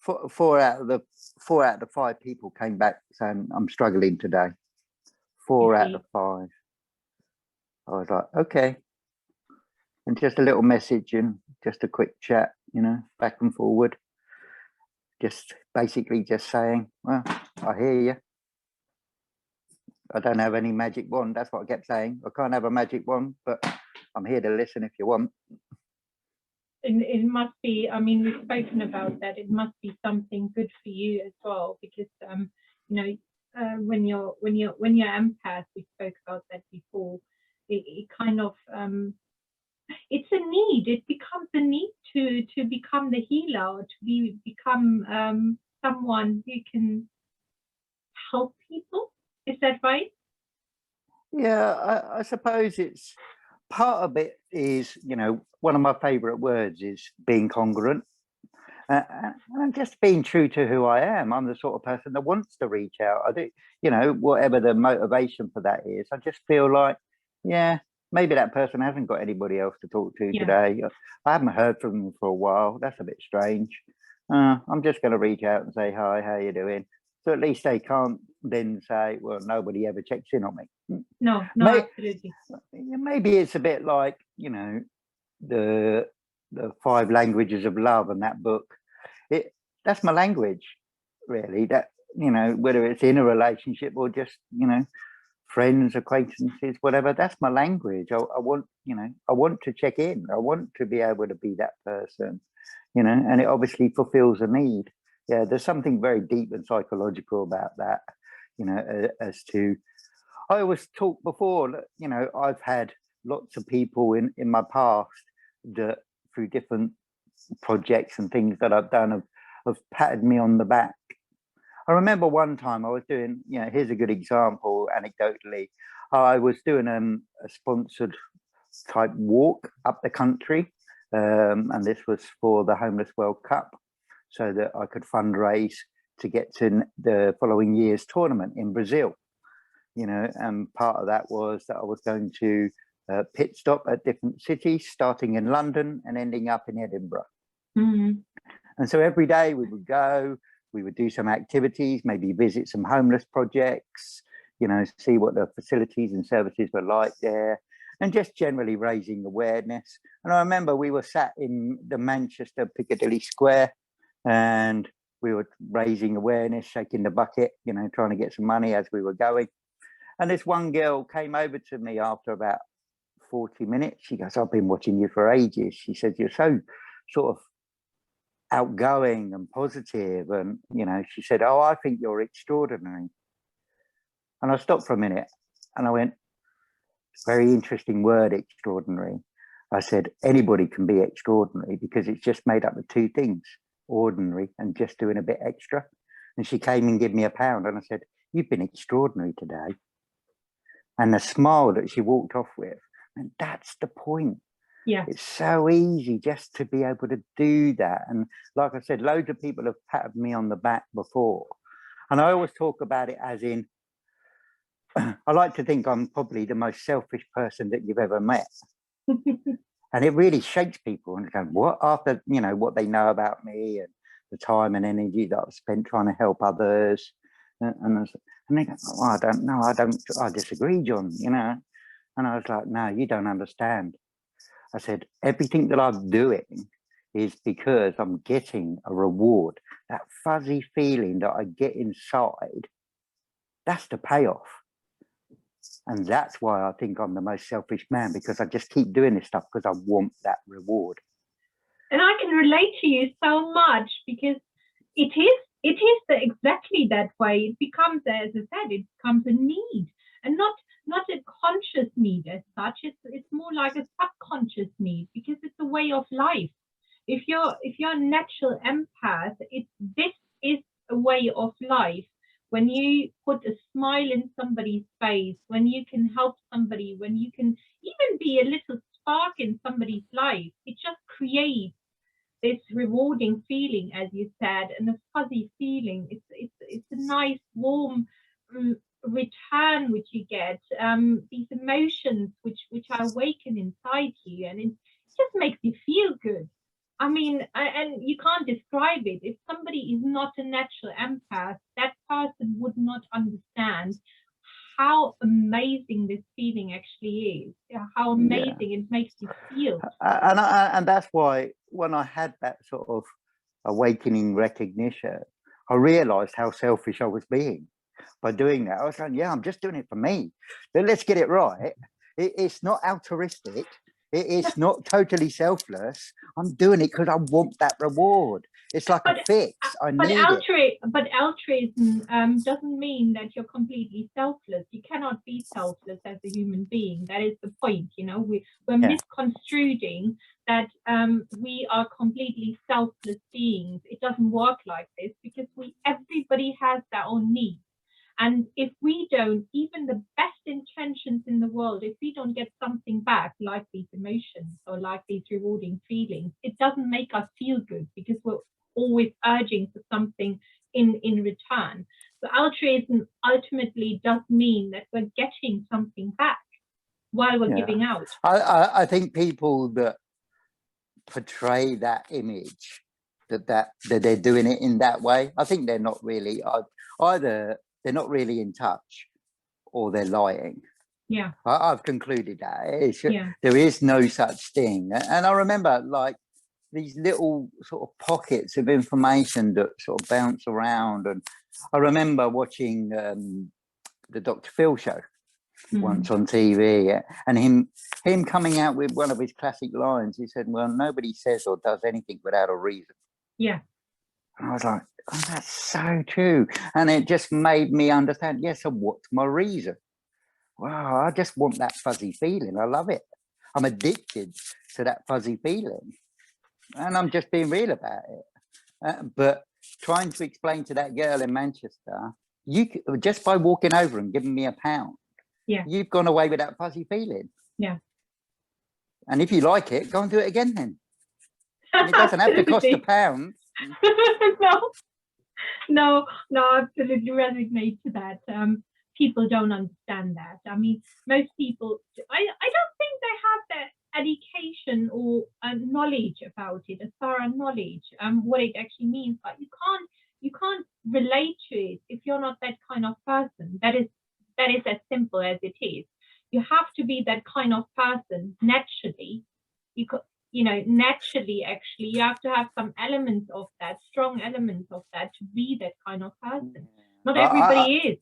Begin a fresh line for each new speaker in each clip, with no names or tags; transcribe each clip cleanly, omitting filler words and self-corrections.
four out of the five people came back saying I'm struggling today. 4 out of 5. I was like, okay. And just a little message and just a quick chat, you know, back and forward. Just basically just saying, well, I hear you. I don't have any magic wand. That's what I kept saying. I can't have a magic wand, but I'm here to listen if you want.
And it must be, I mean, we've spoken about that. It must be something good for you as well, because you know, when you're empath, we spoke about that before. It kind of it's a need. It becomes a need to become the healer, or to become someone who can help people. Is that right?
Yeah, I suppose it's part of it is, you know, one of my favorite words is being congruent. And just being true to who I am. I'm the sort of person that wants to reach out. I do, you know, whatever the motivation for that is. I just feel like, yeah, maybe that person hasn't got anybody else to talk to today. I haven't heard from them for a while. That's a bit strange. I'm just going to reach out and say, hi, how you doing? So at least they can't then say, well, nobody ever checks in on me.
No, absolutely.
Maybe it's a bit like, you know, the 5 languages of love and that book. That's my language, really. That, you know, whether it's in a relationship or just, you know, friends, acquaintances, whatever, that's my language. I want, you know, I want to check in. I want to be able to be that person, you know, and it obviously fulfills a need. Yeah, there's something very deep and psychological about that, you know, as to, I always talk before, you know, I've had lots of people in my past that through different projects and things that I've done have patted me on the back. I remember one time I was doing, you know, here's a good example, anecdotally. I was doing a sponsored type walk up the country, and this was for the Homeless World Cup, so that I could fundraise to get to the following year's tournament in Brazil. You know, and part of that was that I was going to pit stop at different cities, starting in London and ending up in Edinburgh.
Mm-hmm.
And so every day we would go, we would do some activities, maybe visit some homeless projects, you know, see what the facilities and services were like there, and just generally raising awareness. And I remember we were sat in the Manchester Piccadilly Square and we were raising awareness, shaking the bucket, you know, trying to get some money as we were going. And this one girl came over to me after about 40 minutes. She goes, I've been watching you for ages. She said, you're so sort of outgoing and positive. And, you know, she said, oh, I think you're extraordinary. And I stopped for a minute and I went, very interesting word, extraordinary. I said, anybody can be extraordinary because it's just made up of 2 things, ordinary and just doing a bit extra. And she came and gave me £1 and I said, you've been extraordinary today. And the smile that she walked off with, and that's the point.
Yeah,
it's so easy just to be able to do that. And like I said, loads of people have patted me on the back before, and I always talk about it as in, I like to think I'm probably the most selfish person that you've ever met. And it really shakes people and go, what, after, you know, what they know about me and the time and energy that I've spent trying to help others. And they go, oh, I don't know, I disagree, John, you know. And I was like, no, you don't understand. I said, everything that I'm doing is because I'm getting a reward. That fuzzy feeling that I get inside, that's the payoff. And that's why I think I'm the most selfish man, because I just keep doing this stuff because I want that reward.
And I can relate to you so much, because it is exactly that way. It becomes, as I said, it becomes a need, and not a conscious need as such. It's more like a subconscious need, because it's a way of life. If you're a natural empath, this is a way of life. When you put a smile in somebody's face, when you can help somebody, when you can even be a little spark in somebody's life, it just creates this rewarding feeling, as you said, and a fuzzy feeling. It's a nice warm return which you get, these emotions which are awakened inside you, and it just makes you feel good. I mean, and you can't describe it. If somebody is not a natural empath, that person would not understand how amazing this feeling actually is, how amazing it makes you feel.
And that's why when I had that sort of awakening recognition, I realized how selfish I was being by doing that. I was saying, yeah, I'm just doing it for me. But let's get it right. It's not altruistic. It's not totally selfless. I'm doing it because I want that reward. It's like a fix. I need it.
But altruism doesn't mean that you're completely selfless. You cannot be selfless as a human being. That is the point. You know, we're misconstruing that we are completely selfless beings. It doesn't work like this, because everybody has their own needs. And if we don't, even the best intentions in the world, if we don't get something back, like these emotions or like these rewarding feelings, it doesn't make us feel good, because we're always urging for something in return. So altruism ultimately does mean that we're getting something back while we're giving out.
I think people that portray that image, that they're doing it in that way, I think they're not really, either they're not really in touch or they're lying.
Yeah,
I've concluded that there is no such thing. And I remember, like, these little sort of pockets of information that sort of bounce around. And I remember watching the Dr. Phil show once on TV, and him coming out with one of his classic lines. He said, well, nobody says or does anything without a reason.
Yeah.
And I was like, oh, that's so true. And it just made me understand, yes, so what's my reason? Wow, I just want that fuzzy feeling. I love it. I'm addicted to that fuzzy feeling. And I'm just being real about it. But trying to explain to that girl in Manchester, just by walking over and giving me £1, you've gone away with that fuzzy feeling.
Yeah.
And if you like it, go and do it again then. And it doesn't have to cost £1.
No, absolutely resonate to that. People don't understand that. I mean, most people, I don't think they have that education or knowledge about it, a thorough knowledge, what it actually means. But you can't relate to it if you're not that kind of person. That is as simple as it is. You have to be that kind of person naturally. Naturally, actually, you have to have some elements of that, strong elements of that, to be that kind of person. Not everybody is.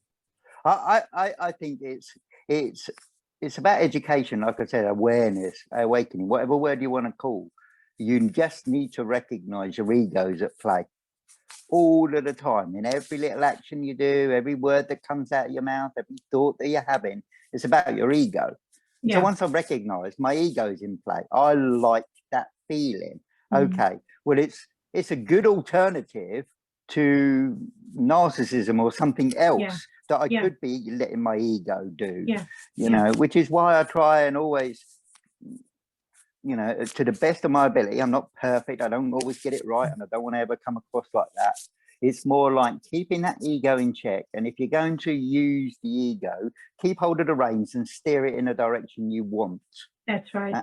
I think it's about education, like I said, awareness, awakening, whatever word you want to call. You just need to recognize your egos at play all of the time, in every little action you do, every word that comes out of your mouth, every thought that you're having. It's about your ego. So once I've recognized my ego's in play, I like that feeling. Okay, well, it's a good alternative to narcissism or something else that I could be letting my ego do, you know, which is why I try and always, you know, to the best of my ability. I'm not perfect. I don't always get it right, and I don't want to ever come across like that. It's more like keeping that ego in check. And if you're going to use the ego, keep hold of the reins and steer it in the direction you want.
That's right.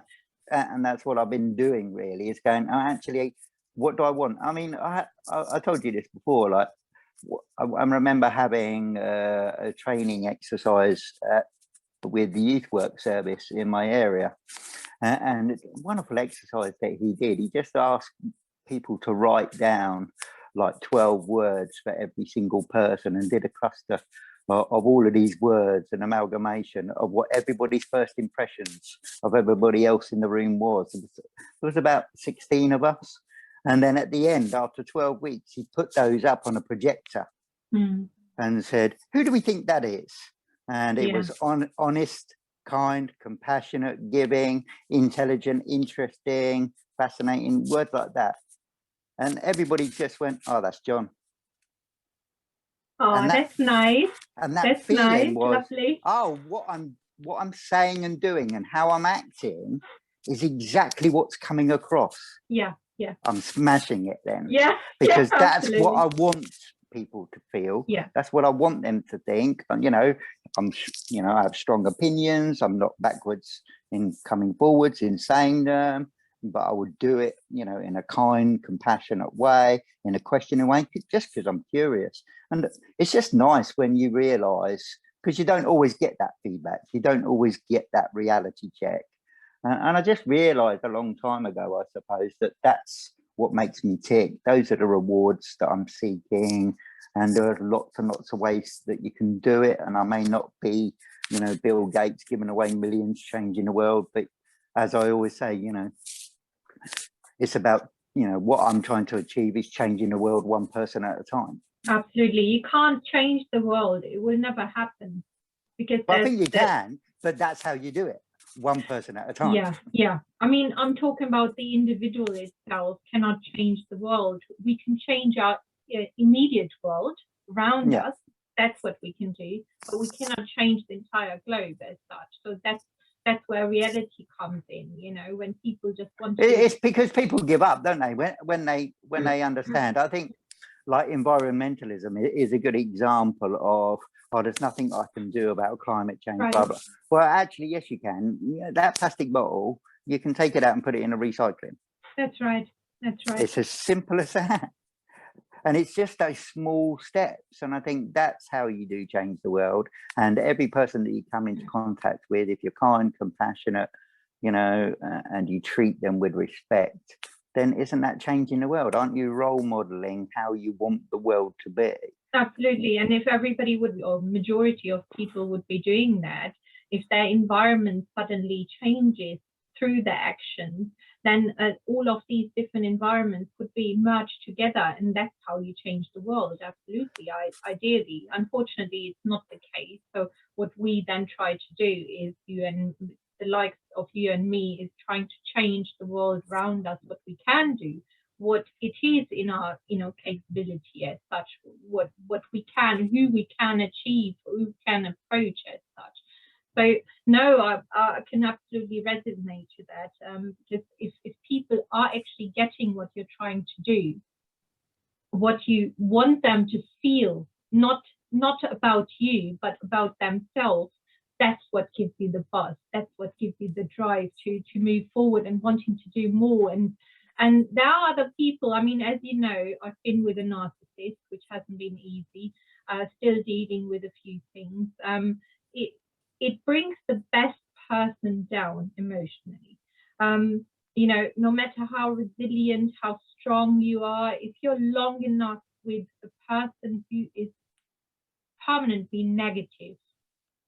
And that's what I've been doing, really, is going, oh, actually, what do I want? I mean, I told you this before, like, I remember having a training exercise with the youth work service in my area. And it's a wonderful exercise that he did. He just asked people to write down like 12 words for every single person, and did a cluster of all of these words, an amalgamation of what everybody's first impressions of everybody else in the room was. There was about 16 of us. And then at the end, after 12 weeks, he put those up on a projector and said, who do we think that is? And it was honest, kind, compassionate, giving, intelligent, interesting, fascinating, words like that. And everybody just went, oh, that's Jon.
Oh, that's nice.
And that feeling was, lovely. Oh, what I'm saying and doing and how I'm acting is exactly what's coming across.
Yeah.
I'm smashing it then.
Yeah.
Because that's what I want people to feel.
Yeah.
That's what I want them to think. And, you know, I have strong opinions. I'm not backwards in coming forwards, in saying them. but I would do it, you know, in a kind, compassionate way, in a questioning way, just because I'm curious. And it's just nice when you realize, because you don't always get that feedback, you don't always get that reality check. And I just realized a long time ago, I suppose, that that's what makes me tick. Those are the rewards that I'm seeking. And there are lots and lots of ways that you can do it. And I may not be, you know, Bill Gates giving away millions, changing the world. But as I always say, you know, it's about, you know, what I'm trying to achieve is changing the world one person at a time.
Absolutely. You can't change the world. It will never happen. Because
I think you can, but that's how you do it. One person at a time.
Yeah, yeah. I mean, I'm talking about the individual itself cannot change the world. We can change our immediate world around us. That's what we can do, but we cannot change the entire globe as such. So that's where reality comes in. You know, when people just want to.
It's because people give up, don't they? When they understand. I think like environmentalism is a good example of, oh, there's nothing I can do about climate change,
Right.
blah, blah. Well, actually, yes, you can. That plastic bottle, you can take it out and put it in a recycling.
That's right. That's right.
It's as simple as that. And it's just those small steps. And I think that's how you do change the world. And every person that you come into contact with, if you're kind, compassionate, you know, and you treat them with respect, then isn't that changing the world? Aren't you role modeling how you want the world to be?
Absolutely. And if everybody would, or majority of people would be doing that, if their environment suddenly changes through their actions, then all of these different environments could be merged together, and that's how you change the world. Absolutely, ideally. Unfortunately, it's not the case. So what we then try to do is, you and the likes of you and me, is trying to change the world around us, what we can do, what it is in our, you know, capability as such, what we can, who we can achieve, who can approach as such. So no, I can absolutely resonate to that, because if people are actually getting what you're trying to do, what you want them to feel, not about you, but about themselves, that's what gives you the buzz. That's what gives you the drive to move forward and wanting to do more. And there are other people. I mean, as you know, I've been with a narcissist, which hasn't been easy. Still dealing with a few things. It brings the best person down emotionally. You know, no matter how resilient, how strong you are, if you're long enough with a person who is permanently negative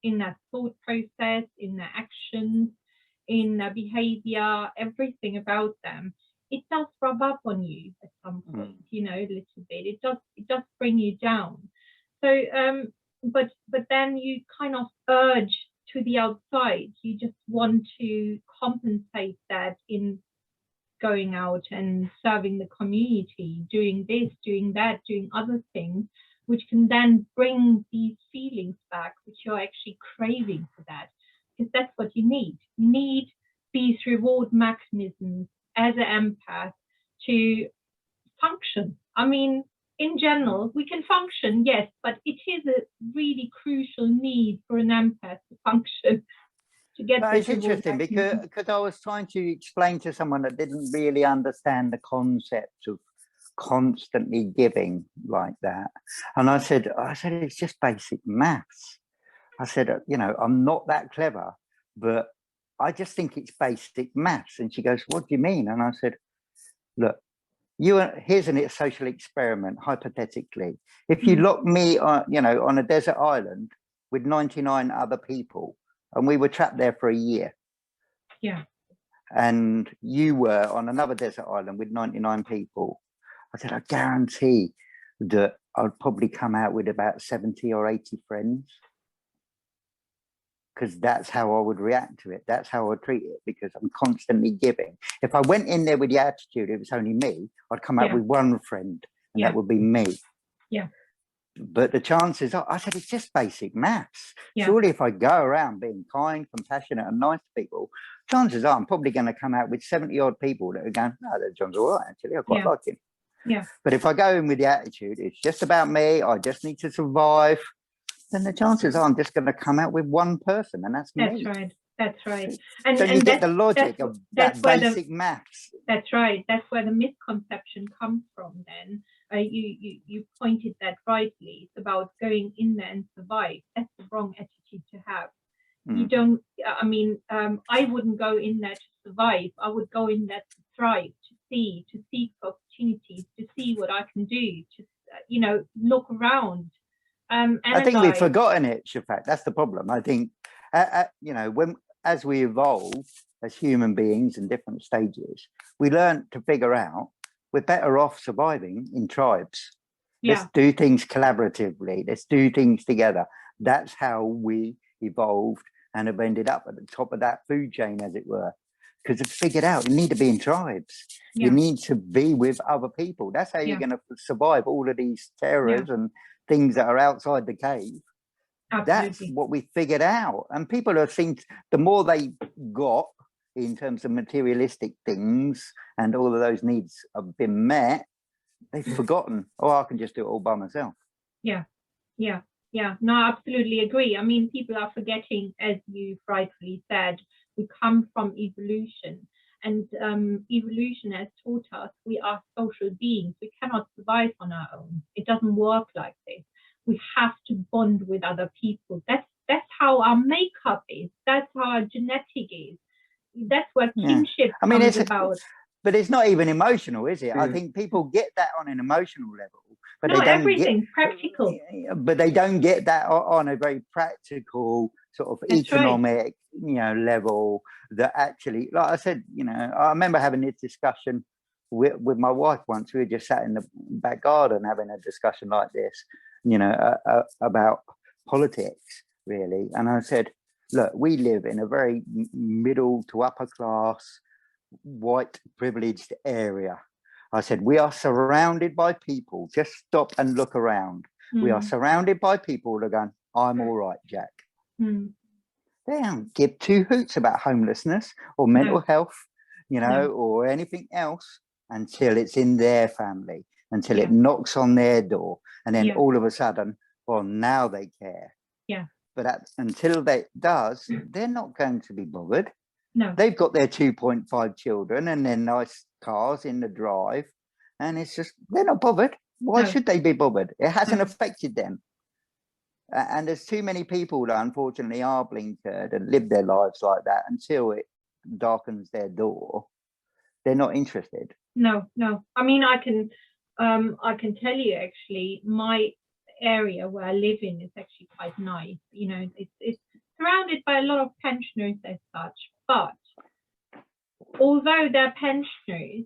in their thought process, in their actions, in their behavior, everything about them, it does rub up on you at some point, you know, a little bit. It does bring you down. So but then you kind of urge to the outside. You just want to compensate that in going out and serving the community, doing this, doing that, doing other things, which can then bring these feelings back, which you're actually craving for that, because that's what you need. You need these reward mechanisms as an empath to function. I mean, in general, we can function, yes, but it is a really crucial need for an empath to function. To get
no, it's interesting because I was trying to explain to someone that didn't really understand the concept of constantly giving like that. And I said, it's just basic maths. I said, you know, I'm not that clever, but I just think it's basic maths. And she goes, what do you mean? And I said, look, here's a social experiment, hypothetically. If you lock me, you know, on a desert island with 99 other people, and we were trapped there for a year.
Yeah.
And you were on another desert island with 99 people. I said, I guarantee that I'd probably come out with about 70 or 80 friends. Because that's how I would react to it. That's how I treat it, because I'm constantly giving. If I went in there with the attitude it was only me, I'd come out with one friend, and that would be me.
Yeah.
But the chances are, I said, it's just basic maths. Surely if I go around being kind, compassionate, and nice to people, chances are I'm probably going to come out with 70 odd people that are going, no, that John's all right, actually, I quite like him.
Yeah.
But if I go in with the attitude, it's just about me, I just need to survive, then the chances are I'm just going to come out with one person, and that's me.
That's right. That's right.
So you get the logic of that basic maths.
That's right. That's where the misconception comes from then. You pointed that rightly. It's about going in there and survive. That's the wrong attitude to have. You don't, I mean, I wouldn't go in there to survive. I would go in there to thrive, to seek opportunities, to see what I can do, to, you know, look around.
I think we've forgotten it, Shafak. That's the problem. I think, you know, as we evolve as human beings in different stages, we learn to figure out we're better off surviving in tribes. Yeah. Let's do things collaboratively. Let's do things together. That's how we evolved and have ended up at the top of that food chain, as it were. Because it's figured out you need to be in tribes. Yeah. You need to be with other people. That's how you're going to survive all of these terrors and things that are outside the cave. Absolutely. That's what we figured out. And people have seen, the more they got in terms of materialistic things and all of those needs have been met, they've forgotten, oh, I can just do it all by myself. Yeah. No, I absolutely agree. I mean, people are forgetting, as you rightfully said, we come from evolution, and evolution has taught us we are social beings. We cannot survive on our own. It doesn't work like this. We have to bond with other people. That's how our makeup is. That's how our genetic is. That's what kinship comes about. But it's not even emotional, is it? I think people get that on an emotional level, but they don't everything practical. But they don't get that on a very practical sort of economic, you know, level. That actually, like I said, you know, I remember having this discussion with my wife once. We were just sat in the back garden having a discussion like this, you know, about politics, really. And I said, look, we live in a very middle to upper class, white privileged area. I said, we are surrounded by people. Just stop and look around. We are surrounded by people that are going, I'm all right, Jack. They don't give two hoots about homelessness or mental health, you know, or anything else until it's in their family, until it knocks on their door. And then all of a sudden, well, now they care. Yeah. But until that does, they're not going to be bothered. No. They've got their 2.5 children and their nice cars in the drive. And it's just, they're not bothered. Why should they be bothered? It hasn't affected them. And there's too many people that unfortunately are blinkered and live their lives like that until it darkens their door. They're not interested. No. I mean, I can tell you actually, my area where I live in is actually quite nice. You know, it's surrounded by a lot of pensioners as such. But although they're pensioners,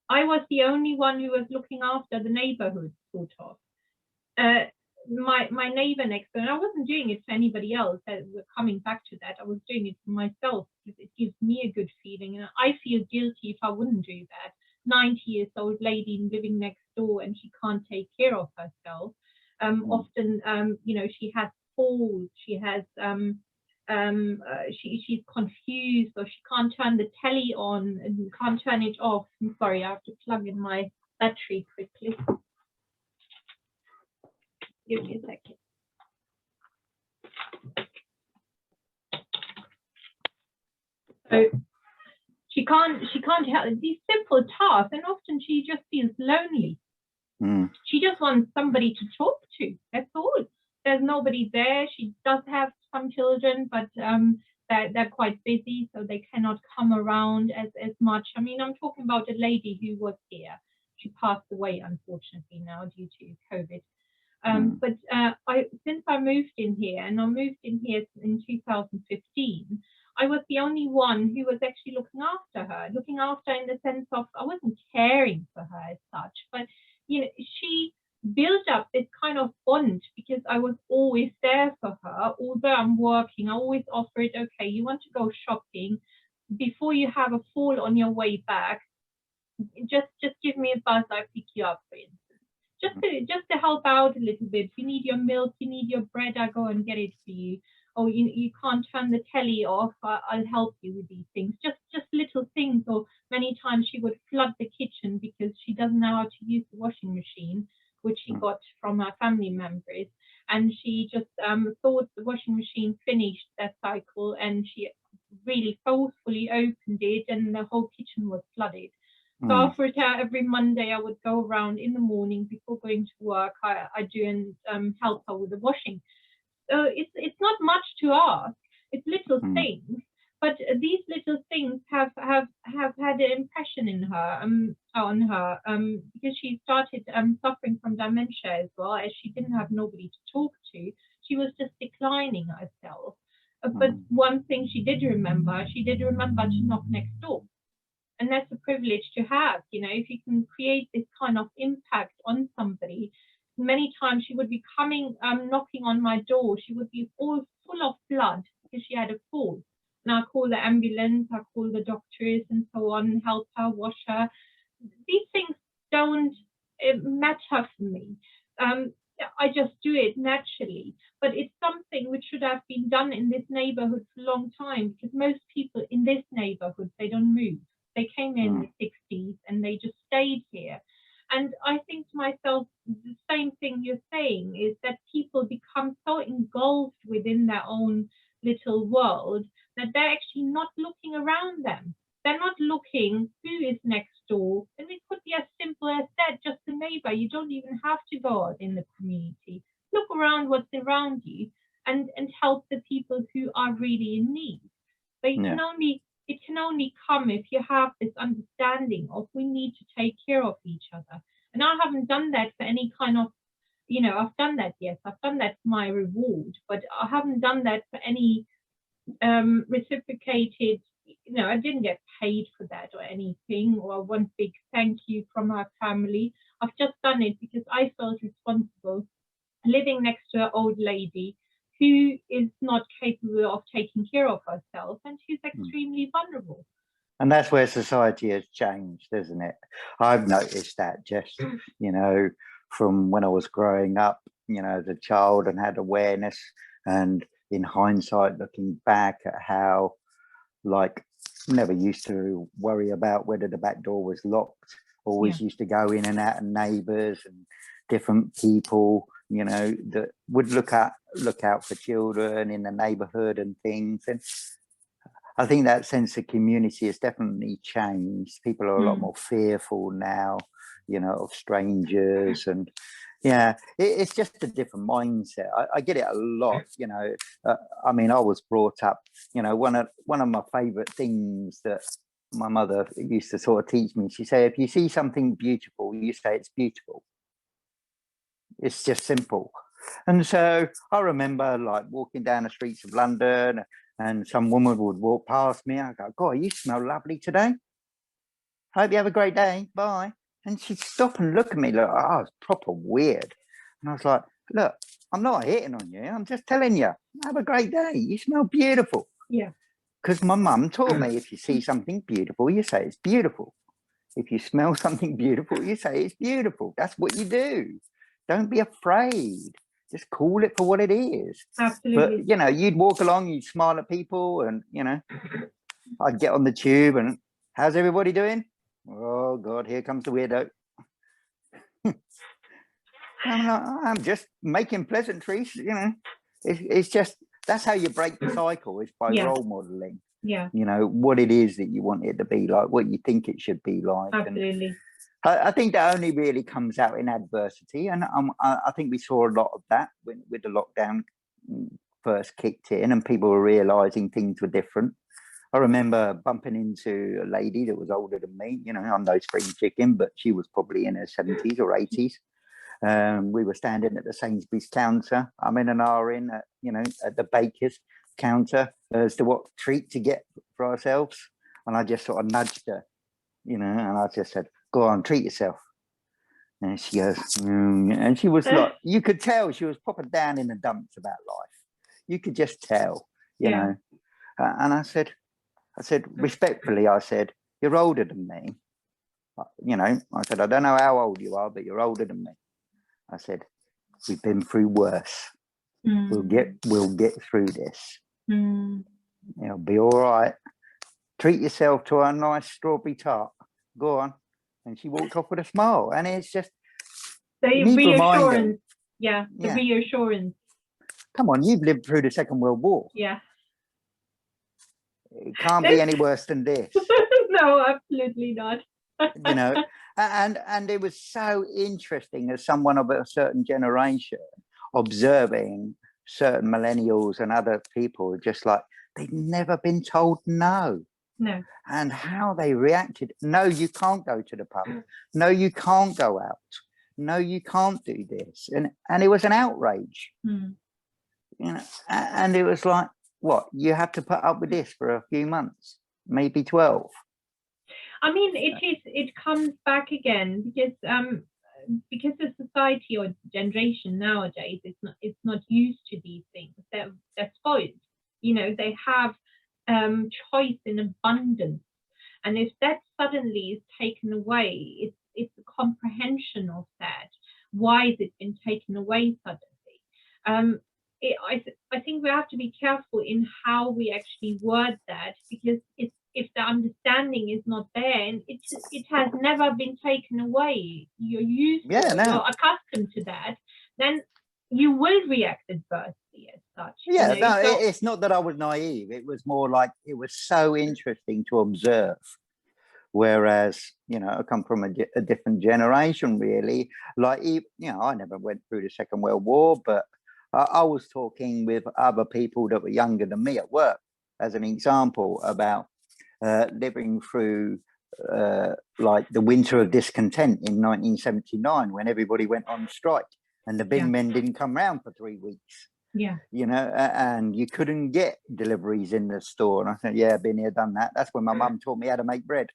I was the only one who was looking after the neighborhood, sort of. My neighbor next door, and I wasn't doing it for anybody else. We're coming back to that. I was doing it for myself because it gives me a good feeling, and I feel guilty if I wouldn't do that. 90-year-old lady living next door, and she can't take care of herself. Often, you know, she has falls. She has she's confused, or she can't turn the telly on and can't turn it off. I'm sorry, I have to plug in my battery quickly. Give me a second. So she can't help these simple tasks, and often she just feels lonely. She just wants somebody to talk to. That's all. There's nobody there. She does have some children, but they're quite busy, so they cannot come around as much. I mean, I'm talking about a lady who was here. She passed away, unfortunately, now due to COVID. But since I moved in here, and I moved in here in 2015, I was the only one who was actually looking after her in the sense of I wasn't caring for her as such, but you know, she built up this kind of bond because I was always there for her. Although I'm working, I always offer it, okay, you want to go shopping, before you have a fall on your way back, just give me a buzz, I'll pick you up, for instance. Just to help out a little bit. You need your milk, you need your bread, I go and get it for you. Or you can't turn the telly off, I'll help you with these things. Just little things. Or many times she would flood the kitchen because she doesn't know how to use the washing machine,
which she got from her family members. And she just thought the washing machine finished that cycle, and she really forcefully opened it, and the whole kitchen was flooded. So after that, every Monday I would go around in the morning before going to work. I do and help her with the washing. So it's not much to ask. It's little things, but these little things have had an impression in her on her because she started suffering from dementia as well, as she didn't have nobody to talk to. She was just declining herself. But one thing she did remember to knock next door. And that's a privilege to have, you know, if you can create this kind of impact on somebody. Many times she would be coming, knocking on my door. She would be all full of blood because she had a fall. And I call the ambulance, I call the doctors and so on, help her, wash her. These things don't matter for me. I just do it naturally. But it's something which should have been done in this neighborhood for a long time, because most people in this neighborhood, they don't move. They came in the 60s and they just stayed here. And I think to myself, the same thing you're saying is that people become so engulfed within their own little world that they're actually not looking around them. They're not looking who is next door. And it could be as simple as that, just a neighbor. You don't even have to go out in the community. Look around what's around you and help the people who are really in need. But you can only it can only come if you have this understanding of we need to take care of each other. And I haven't done that for any kind of, you know, I've done that, yes, I've done that for my reward, but I haven't done that for any reciprocated, you know, I didn't get paid for that or anything, or one big thank you from our family. I've just done it because I felt responsible living next to an old lady who is not capable of taking care of herself and who's extremely vulnerable.
And that's where society has changed, isn't it? I've noticed that just, you know, from when I was growing up, you know, as a child and had awareness, and in hindsight, looking back at how, like, never used to worry about whether the back door was locked, always used to go in and out of neighbours and different people, you know, that would look out for children in the neighborhood and things. And I think that sense of community has definitely changed. People are a lot more fearful now, you know, of strangers. And it's just a different mindset. I get it a lot, you know. I mean, I was brought up, you know, one of my favorite things that my mother used to sort of teach me, she said, if you see something beautiful, you say it's beautiful. It's just simple. And so I remember, like, walking down the streets of London and some woman would walk past me. I go, God, you smell lovely today. Hope you have a great day. Bye. And she'd stop and look at me like, oh, it's proper weird. And I was like, look, I'm not hitting on you. I'm just telling you, have a great day. You smell beautiful.
Yeah.
Because my mum taught me, if you see something beautiful, you say it's beautiful. If you smell something beautiful, you say it's beautiful. That's what you do. Don't be afraid. Just call it for what it is.
Absolutely.
But, you know, you'd walk along, you'd smile at people, and, you know, I'd get on the tube and, how's everybody doing? Oh, God, here comes the weirdo. I'm just making pleasantries, you know. It's just, that's how you break the cycle, is by role modeling.
Yeah.
You know, what it is that you want it to be like, what you think it should be like.
Absolutely.
And I think that only really comes out in adversity. And I think we saw a lot of that when with the lockdown first kicked in and people were realizing things were different. I remember bumping into a lady that was older than me. You know, I'm no spring chicken, but she was probably in her 70s or 80s. We were standing at the Sainsbury's counter. I'm in an hour in, you know, at the baker's counter as to what treat to get for ourselves. And I just sort of nudged her, you know, and I just said, go on, treat yourself. And she goes, and she was like, you could tell she was proper down in the dumps about life. You could just tell, you know. And I said, respectfully, I said, you're older than me. You know, I said, I don't know how old you are, but you're older than me. I said, we've been through worse. We'll get through this. It'll be all right. Treat yourself to a nice strawberry tart. Go on. And she walked off with a smile. And it's just,
The
need to remind them.
reassurance. Yeah, the reassurance.
Come on, you've lived through the Second World War.
Yeah.
It can't be any worse than this.
No, absolutely not.
You know, and it was so interesting as someone of a certain generation observing certain millennials and other people, just like they'd never been told no.
No.
And how they reacted. No, you can't go to the pub. No, you can't go out. No, you can't do this. And it was an outrage.
Mm.
You know, and it was like, what, you have to put up with this for a few months, maybe 12.
I mean, it comes back again because the society or generation nowadays it's not used to these things. They're spoiled. You know, they have choice in abundance, and if that suddenly is taken away, it's a comprehension of that. Why has it been taken away suddenly? I think we have to be careful in how we actually word that, because if the understanding is not there and it has never been taken away, you're used to it, you're accustomed to that, then you will react adversely as such.
Yeah,
you know?
no, it's not that I was naive. It was more like it was so interesting to observe. Whereas, you know, I come from a different generation, really. Like, you know, I never went through the Second World War, but I was talking with other people that were younger than me at work, as an example, about living through like the winter of discontent in 1979, when everybody went on strike and the bin men didn't come round for 3 weeks.
Yeah.
You know, and you couldn't get deliveries in the store. And I said, yeah, I've been here, done that. That's when my mum taught me how to make bread.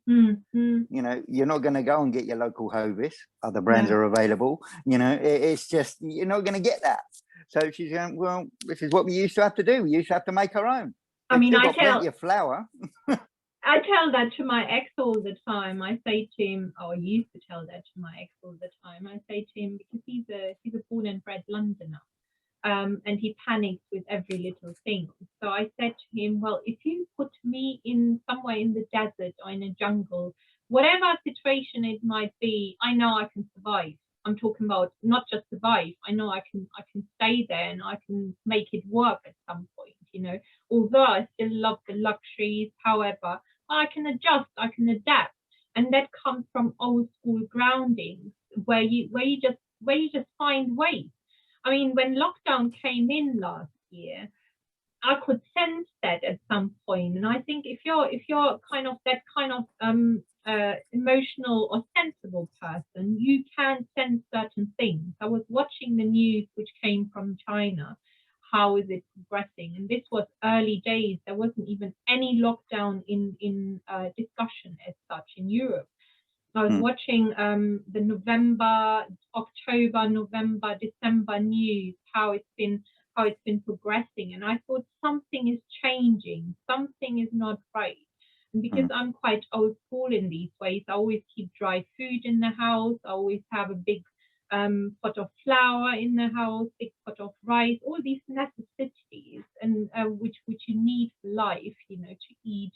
Mm-hmm.
You know, you're not going to go and get your local Hovis. Other brands are available. You know, it's just, you're not going to get that. So she's going, well, this is what we used to have to do. We used to have to make our own.
I mean,
I tell plenty of flour.
I tell that to my ex all the time. I say to him, I used to tell that to my ex all the time. I say to him, because he's a born and bred Londoner, and he panics with every little thing. So I said to him, well, if you put me in somewhere in the desert or in a jungle, whatever situation it might be, I know I can survive. I'm talking about not just survive. I know I can stay there and I can make it work at some point, you know. Although I still love the luxuries, however, I can adjust, I can adapt. And that comes from old school groundings where you just find ways. I mean, when lockdown came in last year, I could sense that at some point. And I think if you're kind of that kind of emotional or sensible person, you can sense certain things. I was watching the news which came from China. How is it progressing? And this was early days. There wasn't even any lockdown in discussion as such in Europe. I was watching the October, November, December news, how it's been progressing, and I thought something is changing, something is not right. And because I'm quite old school in these ways, I always keep dry food in the house. I always have a big pot of flour in the house, big pot of rice, all these necessities, and which you need for life, you know, to eat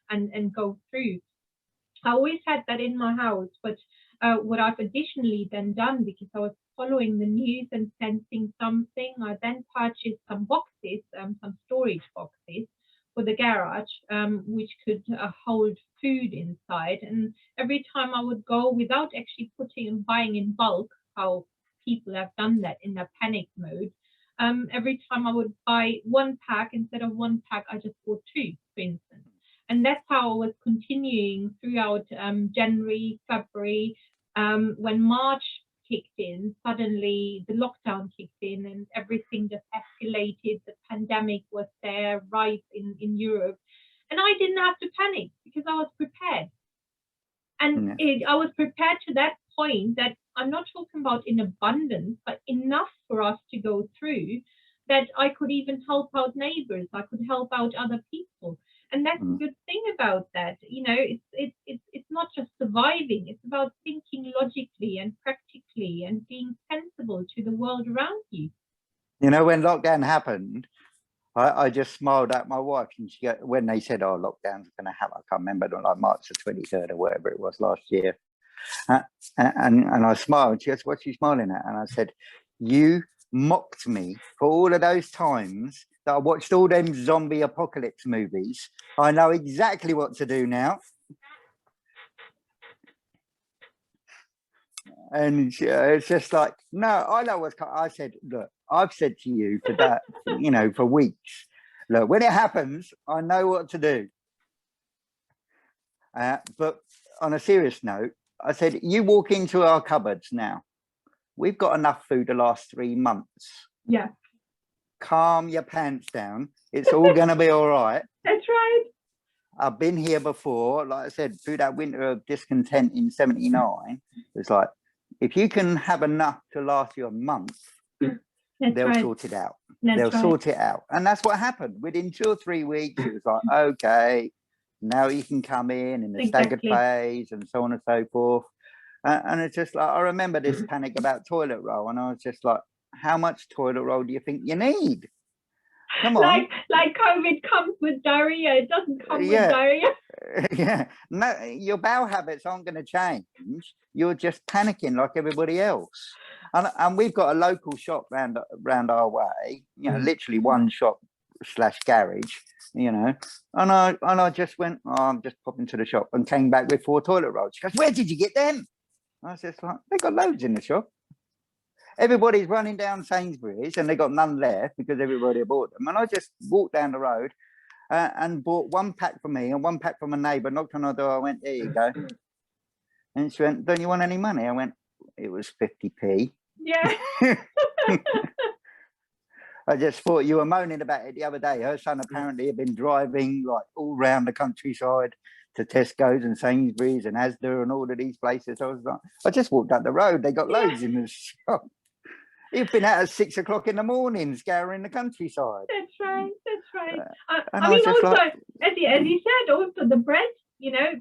and go through. I always had that in my house, but what I've additionally then done, because I was following the news and sensing something, I then purchased some boxes, some storage boxes for the garage, which could hold food inside. And every time I would go, without actually buying in bulk, how people have done that in their panic mode, every time I would buy 1 pack, instead of 1 pack, I just bought 2, for instance. And that's how I was continuing throughout January, February. When March kicked in, suddenly the lockdown kicked in and everything just escalated. The pandemic was there, rife in Europe. And I didn't have to panic because I was prepared. And I was prepared to that point that I'm not talking about in abundance, but enough for us to go through, that I could even help out neighbors. I could help out other people. And that's the good thing about that. You know, it's not just surviving. It's about thinking logically and practically and being sensible to the world around you.
You know, when lockdown happened, I just smiled at my wife, and when they said, "Oh, lockdown's going to happen," I can't remember, like March the 23rd or whatever it was last year. And I smiled. She goes, "What's she smiling at?" And I said, "You mocked me for all of those times that I watched all them zombie apocalypse movies. I know exactly what to do now." And it's just like, no, I know what's coming. I said, "Look, I've said to you for that, for weeks. Look, when it happens, I know what to do." But on a serious note, I said, "You walk into our cupboards now. We've got enough food to last 3 months.
Yeah.
Calm your pants down. It's all going to be all right."
That's right.
I've been here before. Like I said, through that winter of discontent in '79, it's like, if you can have enough to last you a month, they'll sort it out. They'll sort it out. And that's what happened. Within 2 or 3 weeks, it was like, okay, now you can come in the staggered phase and so on and so forth. And it's just like, I remember this panic about toilet roll, and I was just like, how much toilet roll do you think you need? Come on.
Like COVID comes with diarrhea. It doesn't come with diarrhea.
Yeah. No, your bowel habits aren't going to change. You're just panicking like everybody else. And we've got a local shop round our way, literally one shop / garage, and I just went, I'm just popping to the shop, and came back with 4 toilet rolls. She goes, "Where did you get them?" I was just like, "They got loads in the shop." Everybody's running down Sainsbury's and they got none left because everybody bought them. And I just walked down the road and bought 1 pack for me and 1 pack from a neighbour. Knocked on her door. I went, "There you go." And she went, "Don't you want any money?" I went, "It was 50p.
Yeah.
I just thought you were moaning about it the other day. Her son apparently had been driving like all around the countryside to Tesco's and Sainsbury's and Asda and all of these places. I was like, I just walked up the road. They got loads in the shop. You've been out at 6 o'clock in the morning scouring the countryside.
That's right. That's right.
I mean, also,
like, as you said, also the bread,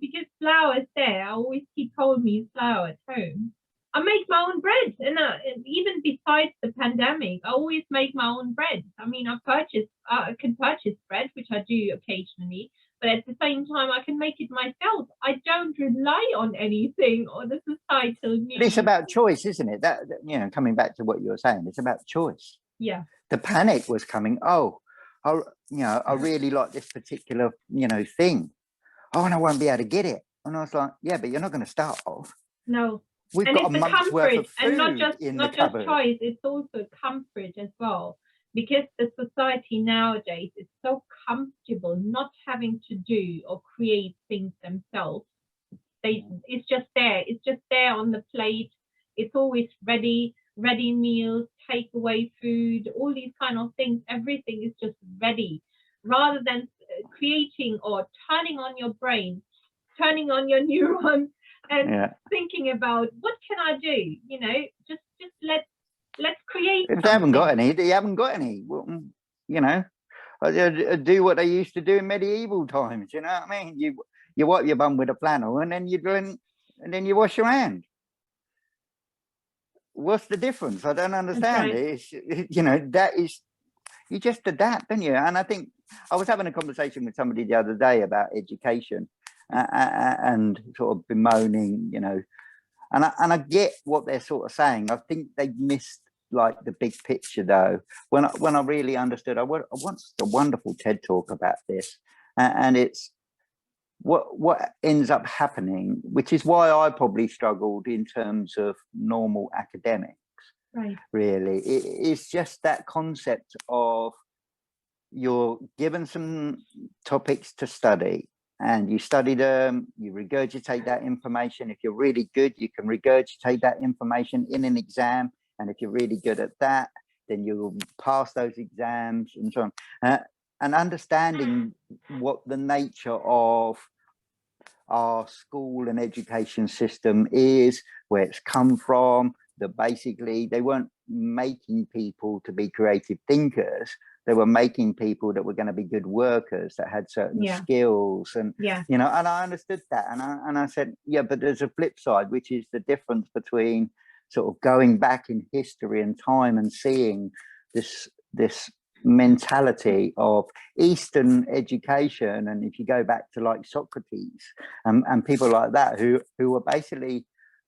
because flour is there. I always keep holding me flour at home. I make my own bread, and even besides the pandemic, I always make my own bread. I mean, I can purchase bread, which I do occasionally, but at the same time, I can make it myself. I don't rely on anything or the societal needs.
But it's about choice, isn't it? That coming back to what you were saying, it's about choice.
Yeah.
The panic was coming. Oh, I really like this particular thing. Oh, and I won't be able to get it. And I was like, yeah, but you're not going to start off.
No.
We've
and
got
it's
a month's worth of food
and not just
cupboard.
choice, it's also comfort as well, because the society nowadays is so comfortable not having to do or create things themselves. It's just there on the plate. It's always ready meals, takeaway food, all these kind of things. Everything is just ready, rather than creating or turning on your brain, turning on your neurons, and thinking about what can I do? Just let's create.
If they haven't got any, they haven't got any. Well, do what they used to do in medieval times. You know what I mean? You wipe your bum with a flannel, and then you wash your hand. What's the difference? I don't understand. Right. That is, you just adapt, don't you? And I think I was having a conversation with somebody the other day about education. And sort of bemoaning, and I get what they're sort of saying. I think they missed like the big picture, though. When I really understood, I watched a wonderful TED talk about this, and it's what ends up happening, which is why I probably struggled in terms of normal academics.
Right.
Really, it's just that concept of you're given some topics to study. And you study them, you regurgitate that information. If you're really good, you can regurgitate that information in an exam. And if you're really good at that, then you'll pass those exams and so on. And understanding what the nature of our school and education system is, where it's come from, that basically they weren't making people to be creative thinkers. They were making people that were going to be good workers, that had certain skills, and and I understood that, and I said, yeah, but there's a flip side, which is the difference between sort of going back in history and time and seeing this mentality of Eastern education, and if you go back to like Socrates and people like that, who were basically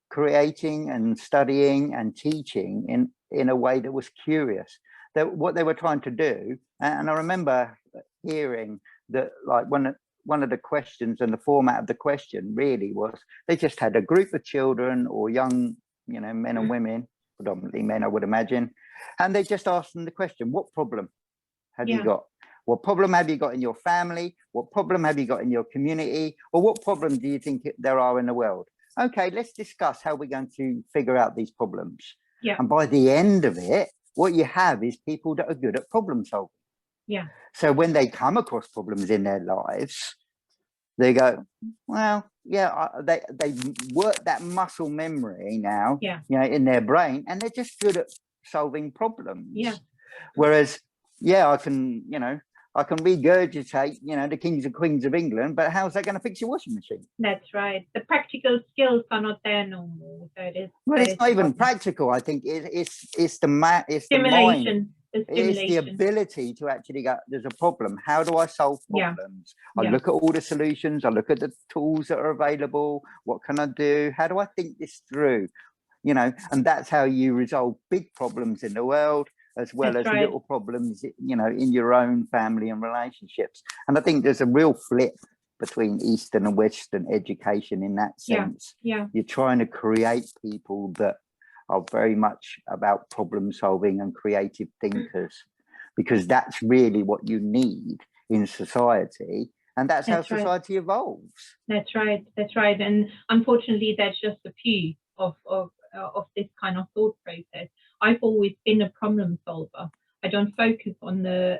creating and studying and teaching in a way that was curious. That what they were trying to do, and I remember hearing that, like, one of the questions and the format of the question really was, they just had a group of children or young, you know, men and women, predominantly men, I would imagine, and they just asked them the question, what problem have you got? What problem have you got in your family? What problem have you got in your community? Or what problem do you think there are in the world? Okay, let's discuss how we're going to figure out these problems.
Yeah.
And by the end of it, what you have is people that are good at problem solving.
Yeah.
So when they come across problems in their lives, they go, well, yeah, they work that muscle memory now, you know, in their brain, and they're just good at solving problems.
Yeah.
Whereas, yeah, I can, you know, I can regurgitate, you know, the kings and queens of England, but how's that going to fix your washing machine?
That's right. The practical skills are not there no more. So it is.
Well, it's not even practical. I think it's the mind. It's the ability to actually go, there's a problem. How do I solve problems? I look at all the solutions. I look at the tools that are available. What can I do? How do I think this through? You know, and that's how you resolve big problems in the world, as well as little problems, you know, in your own family and relationships. And I think there's a real flip between Eastern and Western education in that sense. You're trying to create people that are very much about problem solving and creative thinkers, because that's really what you need in society. And that's how society evolves.
That's right. That's right. And unfortunately, that's just a few of this kind of thought process. I've always been a problem solver. I don't focus on the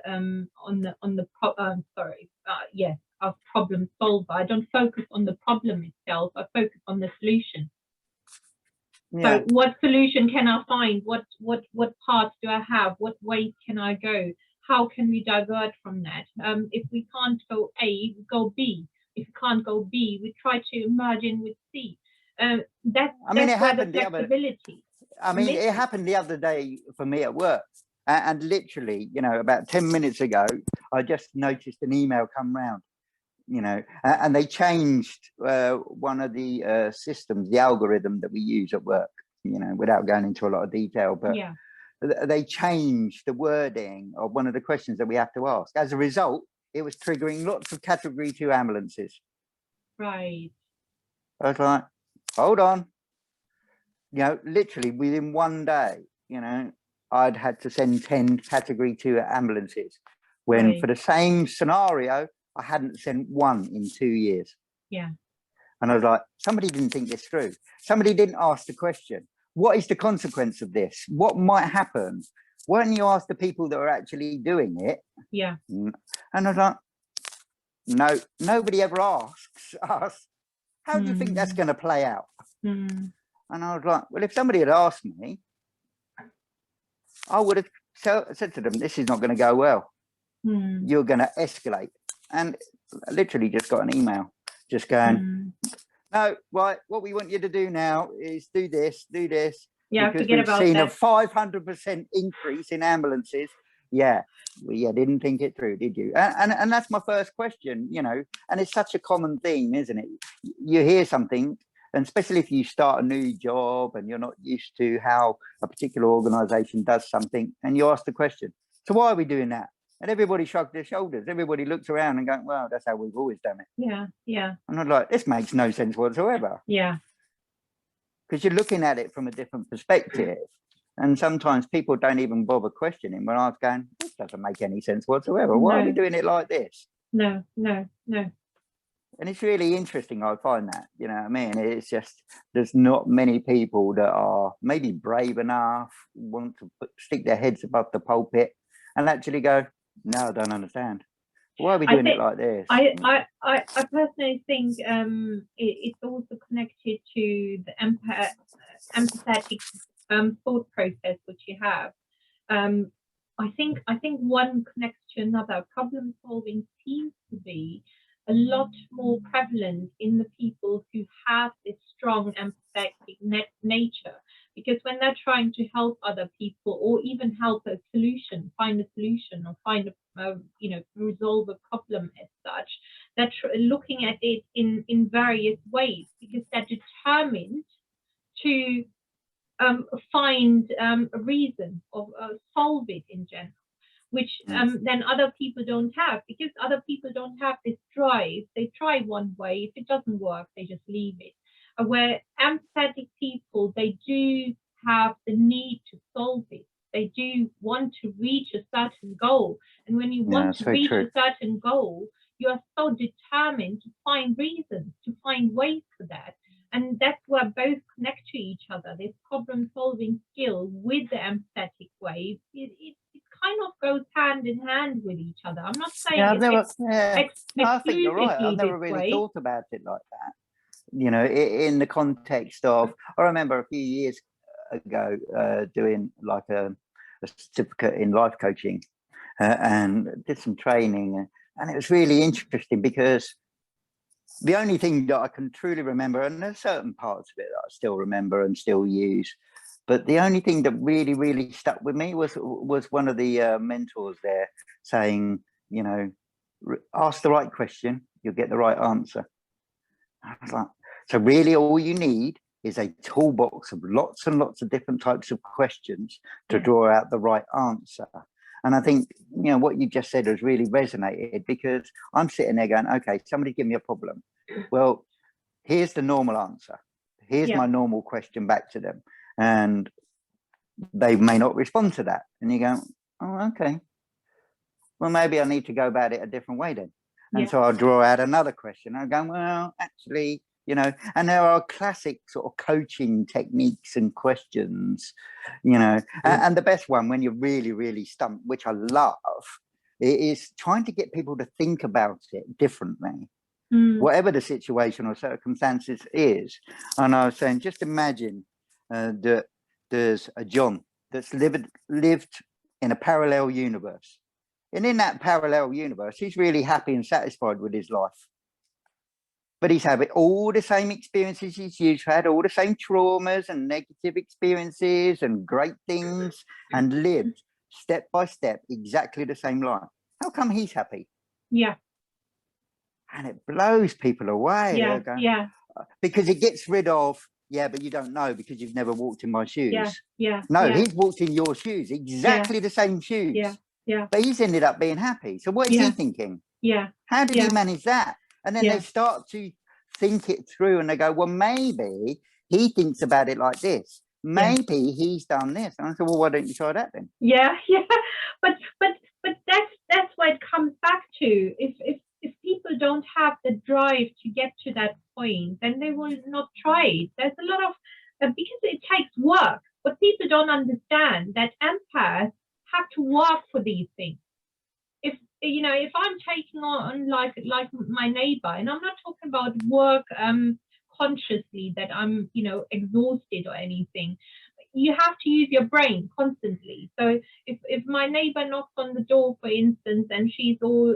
problem solver. I don't focus on the problem itself. I focus on the solution. So what solution can I find? What parts do I have? What ways can I go? How can we divert from that? If we can't go A, we go B. If we can't go B, we try to merge in with C. That's
it happened
the flexibility.
It happened the other day for me at work, and literally, you know, about 10 minutes ago, I just noticed an email come round, you know, and they changed one of the systems, the algorithm that we use at work, you know, without going into a lot of detail, but they changed the wording of one of the questions that we have to ask. As a result, it was triggering lots of category 2 ambulances.
Right.
I was like, hold on. You know, literally within one day, you know, I'd had to send 10 category 2 ambulances, when for the same scenario, I hadn't sent one in 2 years.
Yeah.
And I was like, somebody didn't think this through. Somebody didn't ask the question, what is the consequence of this? What might happen? Why don't you ask the people that are actually doing it?
Yeah.
And I was like, no, nobody ever asks us, how do you think that's going to play out? And I was like, well, if somebody had asked me, I would have said to them, this is not going to go well. You're going to escalate. And I literally just got an email just going, no, right, what we want you to do now is do this.
Yeah,
because
forget about
we've seen
that.
a 500% increase in ambulances. Yeah, well, you didn't think it through, did you? And that's my first question, you know, and it's such a common theme, isn't it? You hear something, and especially if you start a new job and you're not used to how a particular organization does something, and you ask the question, so why are we doing that? And everybody shrugged their shoulders. Everybody looks around and going, well, that's how we've always done it.
Yeah.
And I'm like, this makes no sense whatsoever.
Yeah.
Because you're looking at it from a different perspective. And sometimes people don't even bother questioning when I was going, this doesn't make any sense whatsoever. Why are we doing it like this?
No.
And it's really interesting, I find that, you know what I mean? It's just, there's not many people that are maybe brave enough, want to stick their heads above the pulpit and actually go, no, I don't understand. Why are we doing it like this?
I personally think it's also connected to the empathetic thought process which you have. I think one connects to another. Problem solving seems to be a lot more prevalent in the people who have this strong empathetic nature, because when they're trying to help other people or even help a solution, find a solution or find resolve a problem as such, they're looking at it in various ways, because they're determined to find a reason or solve it in general, which then other people don't have, because other people don't have this drive. They try one way, if it doesn't work, they just leave it. Where empathetic people, they do have the need to solve it. They do want to reach a certain goal. And when you want to reach a certain goal, you are so determined to find reasons, to find ways for that. And that's where both connect to each other. This problem-solving skill with the empathetic wave, it kind of goes hand in hand with each other. I'm not saying
I think you're right. I've never really thought about it like that. You know, in the context of, I remember a few years ago doing like a certificate in life coaching and did some training, and it was really interesting because the only thing that I can truly remember, and there's certain parts of it that I still remember and still use, but the only thing that really stuck with me was one of the mentors there saying, you know, ask the right question, you'll get the right answer. I was like, so really all you need is a toolbox of lots and lots of different types of questions to draw out the right answer. And I think, you know, what you just said has really resonated, because I'm sitting there going, okay, somebody give me a problem. Well, here's the normal answer. Here's my normal question back to them. And they may not respond to that. And you go, oh, okay. Well, maybe I need to go about it a different way then. And so I'll draw out another question. I go, well, actually, you know, and there are classic sort of coaching techniques and questions, you know, and the best one when you're really stumped, which I love, is trying to get people to think about it differently, whatever the situation or circumstances is. And I was saying, just imagine that there's a John that's lived in a parallel universe. And in that parallel universe, he's really happy and satisfied with his life. But he's having all the same experiences he's had, all the same traumas and negative experiences and great things, and lived step by step exactly the same life. How come he's happy?
Yeah.
And it blows people away. Because it gets rid of, but you don't know because you've never walked in my shoes. He's walked in your shoes, exactly the same shoes. But he's ended up being happy. So what is he thinking? How did he manage that? And then they start to think it through, and they go, well, maybe he thinks about it like this. Maybe he's done this. And I said, well, why don't you try that then?
But that's what it comes back to. If people don't have the drive to get to that point, then they will not try it. There's a lot of, because it takes work. But people don't understand that empaths have to work for these things. If I'm taking on like my neighbor, and I'm not talking about work consciously that I'm exhausted or anything, you have to use your brain constantly. So if my neighbor knocks on the door, for instance, and she's all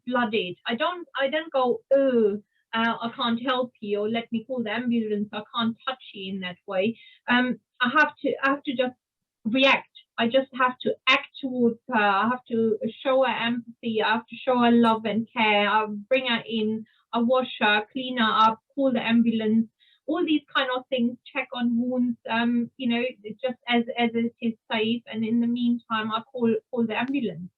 blooded, I don't go, oh, I can't help you, or let me call the ambulance, I can't touch you in that way. I have to just react. I just have to act towards her. I have to show her empathy. I have to show her love and care. I bring her in. I wash her, clean her up, call the ambulance. All these kind of things. Check on wounds. Just as it is safe. And in the meantime, I call the ambulance.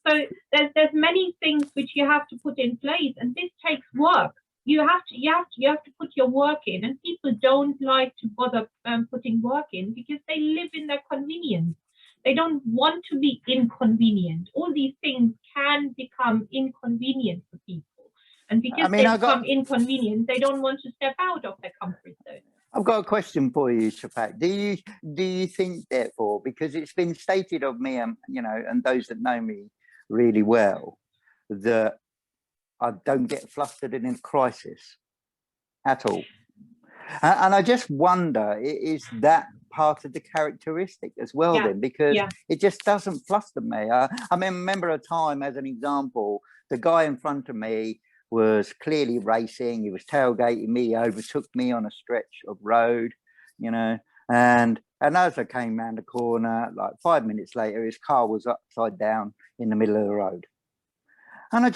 So there's many things which you have to put in place, and this takes work. You have to put your work in, and people don't like to bother putting work in because they live in their convenience. They don't want to be inconvenient. All these things can become inconvenient for people, and because they become inconvenient, they don't want to step out of their comfort zone.
I've got a question for you, Shapak. Do you think, therefore, because it's been stated of me, and those that know me really well, that I don't get flustered in a crisis at all. And I just wonder, is that part of the characteristic as well then? Because it just doesn't fluster me. I remember a time, as an example, the guy in front of me was clearly racing. He was tailgating me. He overtook me on a stretch of road, and as I came round the corner, like 5 minutes later, his car was upside down in the middle of the road. And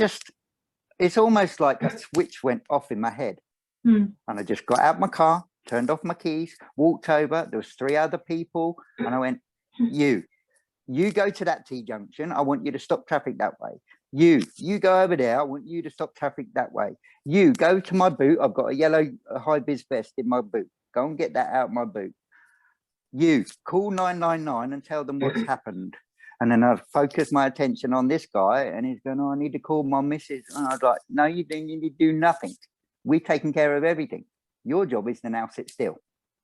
it's almost like a switch went off in my head. And I just got out my car turned off my keys, walked over. There was 3 other people, and I went, you go to that T-junction. I want you to stop traffic that way. You go over there. I want you to stop traffic that way. You go to my boot. I've got a yellow high-vis vest in my boot. Go and get that out of my boot. You call 999 and tell them what's happened. And then I focused my attention on this guy, and he's going, oh, I need to call my missus. And I was like, no, you need to do nothing. We've taken care of everything. Your job is to now sit still.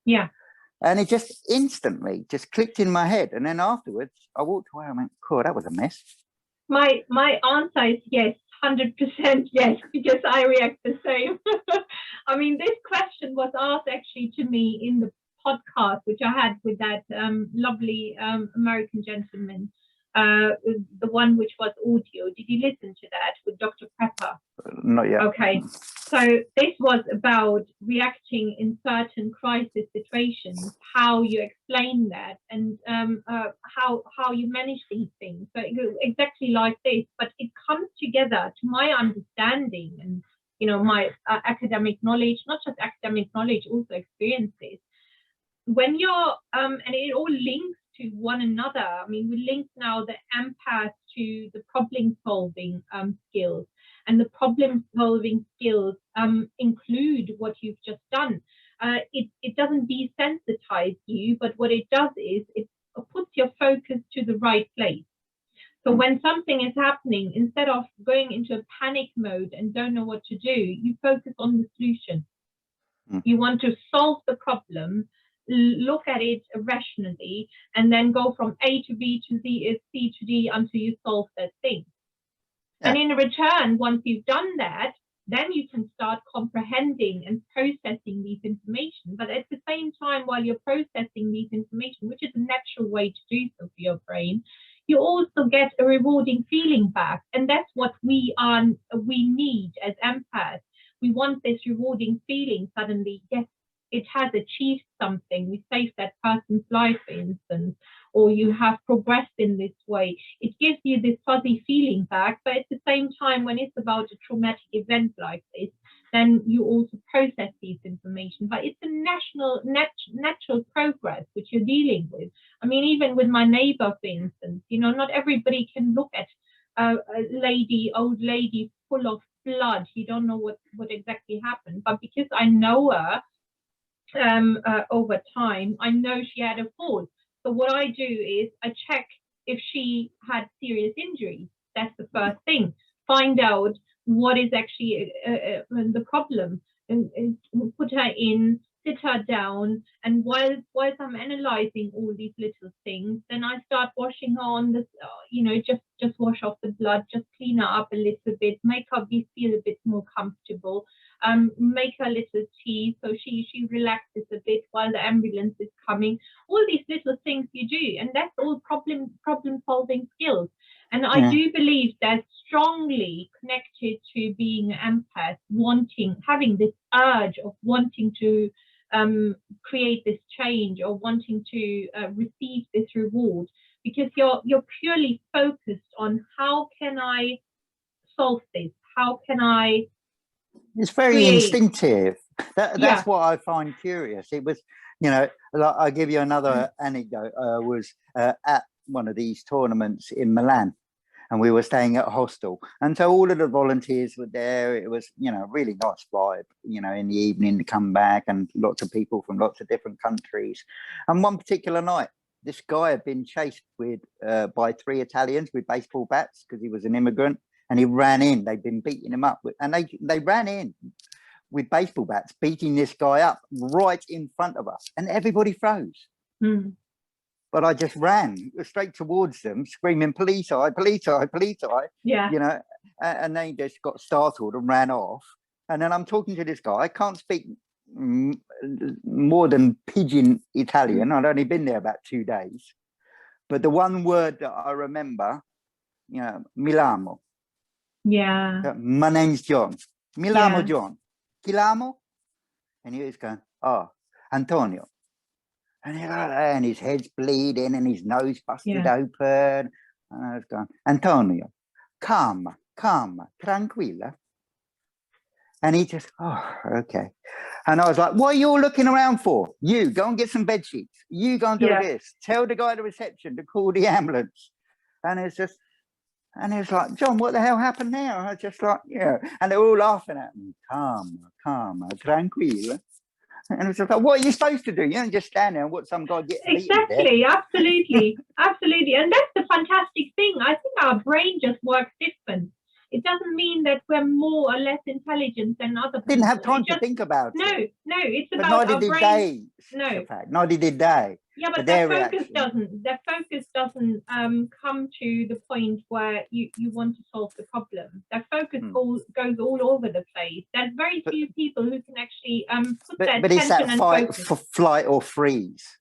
Yeah.
And it just instantly just clicked in my head. And then afterwards, I walked away. I went, cool, that was a mess.
My answer is yes, 100% yes, because I react the same. I mean, this question was asked actually to me in the podcast, which I had with that lovely American gentleman, the one which was audio. Did you listen to that with Dr. Pepper?
Not yet.
Okay. So this was about reacting in certain crisis situations, how you explain that, and how you manage these things. So exactly like this, but it comes together to my understanding and, you know, my academic knowledge, not just academic knowledge, also experiences. When you're, and it all links to one another. I mean, we link now the empath to the problem solving skills. And the problem solving skills include what you've just done. It doesn't desensitize you, but what it does is it puts your focus to the right place. So when something is happening, instead of going into a panic mode and don't know what to do, you focus on the solution. You want to solve the problem, look at it rationally, and then go from A to B to C to D until you solve that thing. Yeah. And in return, once you've done that, then you can start comprehending and processing these information. But at the same time, while you're processing these information, which is a natural way to do so for your brain, you also get a rewarding feeling back. And that's what we need as empaths. We want this rewarding feeling suddenly. Yes, it has achieved something. We saved that person's life, for instance, or you have progressed in this way. It gives you this fuzzy feeling back, but at the same time, when it's about a traumatic event like this, then you also process these information. But it's a natural progress which you're dealing with. I mean, even with my neighbor, for instance, you know, not everybody can look at a old lady full of blood. You don't know what exactly happened, but because I know her over time, I know she had a fall. So what I do is I check if she had serious injuries. That's the first thing. Find out what is actually the problem, and put her in, sit her down, and whilst I'm analyzing all these little things, then I start washing her on this, you know, just wash off the blood, just clean her up a little bit, make her feel a bit more comfortable, make her a little tea so she relaxes a bit while the ambulance is coming. All these little things you do, and that's all problem solving skills. And I do believe that's strongly connected to being an empath, having this urge of wanting to create this change or wanting to receive this reward, because you're purely focused on how can I solve this? How can I?
It's very instinctive. That's what I find curious. It was, you know, like, I'll give you another anecdote. I was at one of these tournaments in Milan, and we were staying at a hostel, and so all of the volunteers were there. It was, you know, really nice vibe, you know, in the evening to come back, and lots of people from lots of different countries. And one particular night, this guy had been chased by 3 Italians with baseball bats because he was an immigrant, and he ran in. They'd been beating him up, and they ran in with baseball bats, beating this guy up right in front of us, and everybody froze. But I just ran straight towards them, screaming, police eye, police eye, police eye. Yeah. You know, and they just got startled and ran off. And then I'm talking to this guy. I can't speak more than pidgin Italian. I'd only been there about 2 days. But the one word that I remember, you know, Milano. Yeah. My name's John. Milano John. Chilamo? And he was going, oh, Antonio. And his head's bleeding and his nose busted open. And I was going, Antonio, calma, tranquilla. And he just, oh, okay. And I was like, what are you all looking around for? You go and get some bed sheets. You go and do this. Tell the guy at the reception to call the ambulance. And it's just, and he was like, John, what the hell happened there? And I was just like, yeah. And they were all laughing at me. Calm, tranquil. And it was just like, what are you supposed to do? You don't just stand there and watch some guy get beaten to death.
Exactly, absolutely. And that's the fantastic thing. I think our brain just works different. It doesn't mean that we're more or less intelligent than other people.
Didn't have time to think about it.
No, it's
but
about
neither
our
did
brain.
they.
No.
Neither did they.
Yeah, but their focus doesn't come to the point where you want to solve the problem. Their focus goes all over the place. There's very few people who can actually put their
but it's
attention
that
and
fight,
focus.
flight or freeze,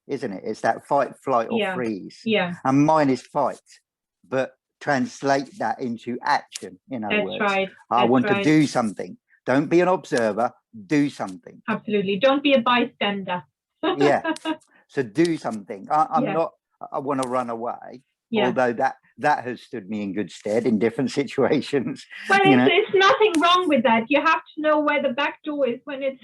isn't it? It's that fight, flight or freeze.
Yeah.
And mine is fight, but translate that into action. In other words,
right.
I want to do something. Don't be an observer. Do something.
Absolutely. Don't be a bystander.
Yeah. So do something. I'm not. I want to run away. Yeah. Although that has stood me in good stead in different situations.
Well, it's nothing wrong with that. You have to know where the back door is when it's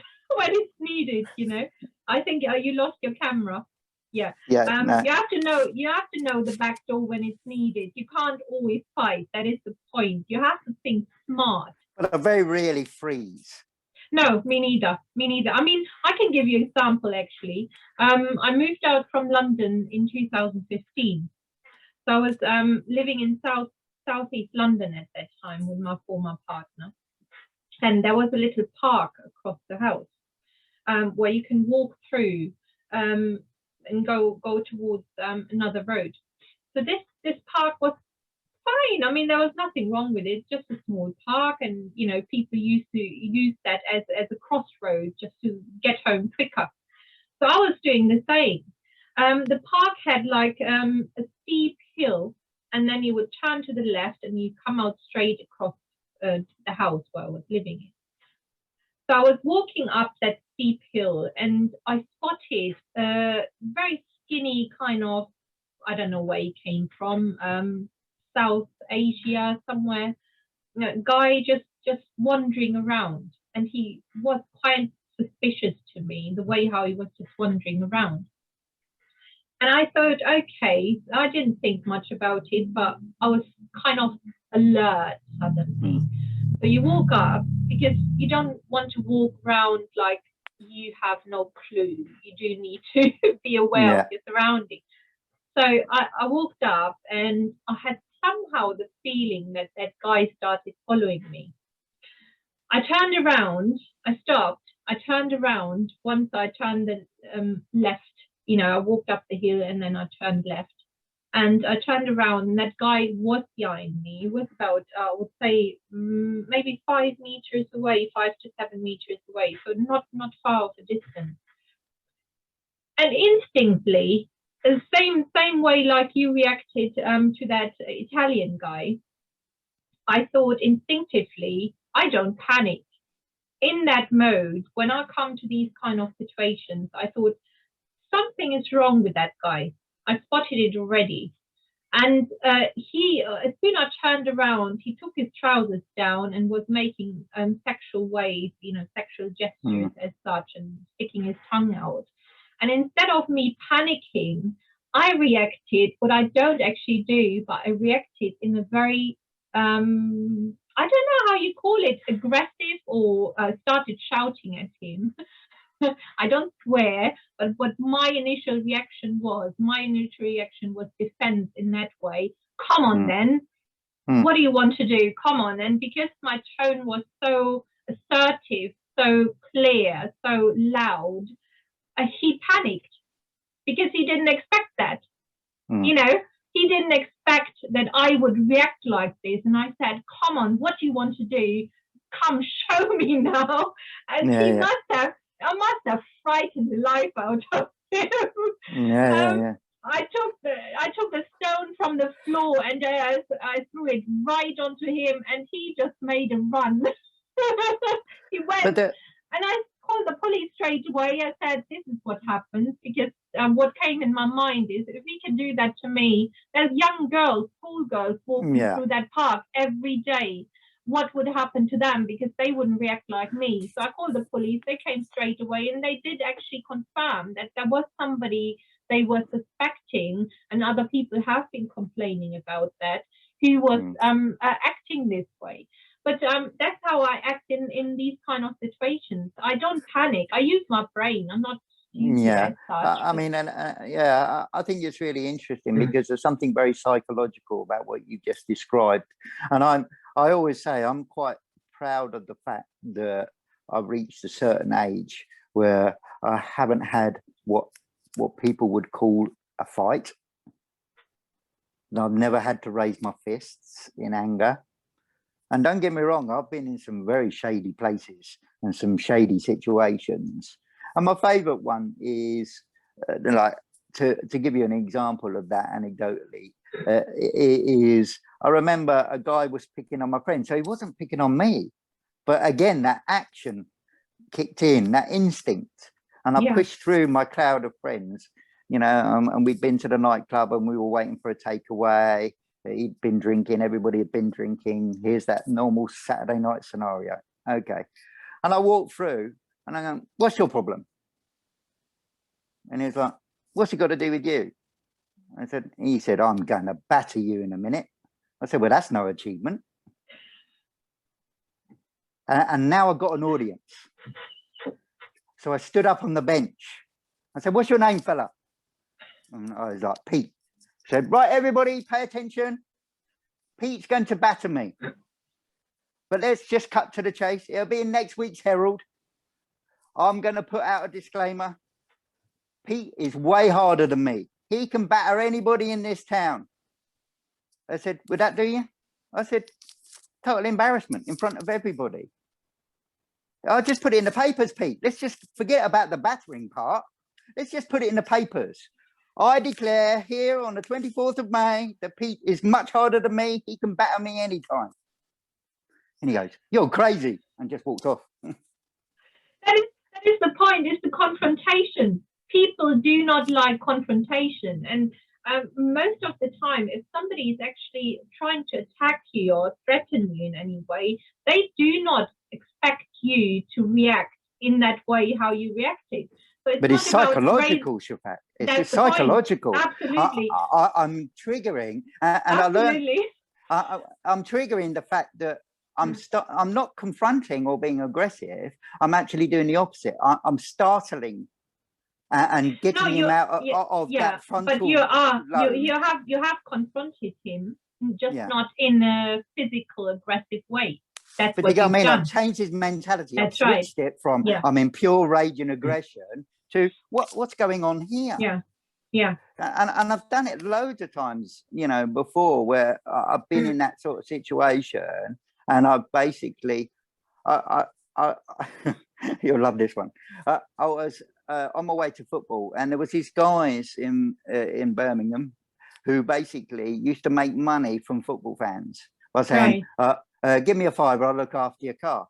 needed. You know. I think you lost your camera. Yeah. Yeah. You have to know the back door when it's needed. You can't always fight. That is the point. You have to think smart.
But I very rarely freeze.
No, me neither. I mean, I can give you an example, actually. I moved out from London in 2015. So I was living in southeast London at that time with my former partner. And there was a little park across the house where you can walk through and go towards another road. So this park was fine. I mean, there was nothing wrong with it, just a small park, and people used to use that as a crossroad just to get home quicker. So I was doing the same. The park had like a steep hill, and then you would turn to the left and you come out straight across the house where I was living in. So I was walking up that steep hill, and I spotted a very skinny kind of, I don't know where he came from, South Asia somewhere, guy just wandering around, and he was quite suspicious to me, the way how he was just wandering around. And I thought, okay, I didn't think much about it, but I was kind of alert suddenly. So you walk up, because you don't want to walk around like you have no clue. You do need to be aware of your surroundings. So I walked up, and I had somehow the feeling that guy started following me. I turned around, I stopped, I turned around. Once I turned the left, I walked up the hill and then I turned left. And I turned around, and that guy was behind me. He was about, I would say, maybe 5 meters away, 5 to 7 meters away. So not far of a distance. And instantly, the same way like you reacted to that Italian guy, I thought instinctively, I don't panic. In that mode, when I come to these kind of situations, I thought something is wrong with that guy. I spotted it already. And he, as soon as I turned around, he took his trousers down and was making sexual waves, sexual gestures as such, and sticking his tongue out. And instead of me panicking, I reacted, what I don't actually do, but I reacted in a very, I don't know how you call it, aggressive, or started shouting at him. I don't swear, but what my initial reaction was defense in that way. Come on then. What do you want to do? Come on. And because my tone was so assertive, so clear, so loud, he panicked because he didn't expect that. He didn't expect that I would react like this. And I said, come on, what do you want to do? Come show me now. And I must have frightened the life out of him. I took the stone from the floor, and I threw it right onto him, and he just made a run. He went, and I called the police straight away. I said, this is what happens, because what came in my mind is, if he can do that to me, there's young girls, schoolgirls walking through that park every day what would happen to them, because they wouldn't react like me. So I called the police. They came straight away, and they did actually confirm that there was somebody they were suspecting, and other people have been complaining about that, who was acting this way. But that's how I act in these kind of situations. I don't panic. I use my brain. I'm not stupid as such.
I mean, and yeah, I think it's really interesting because there's something very psychological about what you just described. And I always say I'm quite proud of the fact that I've reached a certain age where I haven't had what people would call a fight. And I've never had to raise my fists in anger. And don't get me wrong, I've been in some very shady places and some shady situations. And my favorite one is like to give you an example of that anecdotally, is I remember a guy was picking on my friend. So he wasn't picking on me, but again, that action kicked in, that instinct. And I pushed through my cloud of friends, you know, and we'd been to the nightclub and we were waiting for a takeaway. He'd been drinking, everybody had been drinking. Here's that normal Saturday night scenario. Okay. And I walked through and I go, what's your problem? And he's like, what's it got to do with you? He said, I'm going to batter you in a minute. I said, well, that's no achievement. And now I've got an audience. So I stood up on the bench. I said, what's your name, fella? And I was like, Pete. I said, right, everybody, pay attention. Pete's going to batter me. But let's just cut to the chase. It'll be in next week's Herald. I'm going to put out a disclaimer. Pete is way harder than me. He can batter anybody in this town. I said, would that do you? I said, total embarrassment in front of everybody. I'll just put it in the papers, Pete. Let's just forget about the battering part. Let's just put it in the papers. I declare here on the 24th of May that Pete is much harder than me. He can batter me anytime. And he goes, you're crazy, and just walked off.
That is the point, is the confrontation. People do not like confrontation. And most of the time, if somebody is actually trying to attack you or threaten you in any way, they do not expect you to react in that way how you reacted. So but it's
psychological, Shafat. It's just psychological.
Absolutely.
I'm triggering, and
absolutely.
I'm triggering the fact that I'm not confronting or being aggressive. I'm actually doing the opposite. I'm startling and getting him out of that frontal.
But you have confronted him, just not in a physical aggressive way. That's
but
what
you know what I mean?
done.
I've changed his mentality.
That's
I've switched it from I'm in pure rage and aggression to what's going on here.
Yeah.
And I've done it loads of times, you know, before, where I've been in that sort of situation, and I've basically, you'll love this one. I was on my way to football, and there was these guys in Birmingham who basically used to make money from football fans by saying, give me a £5, I'll look after your car.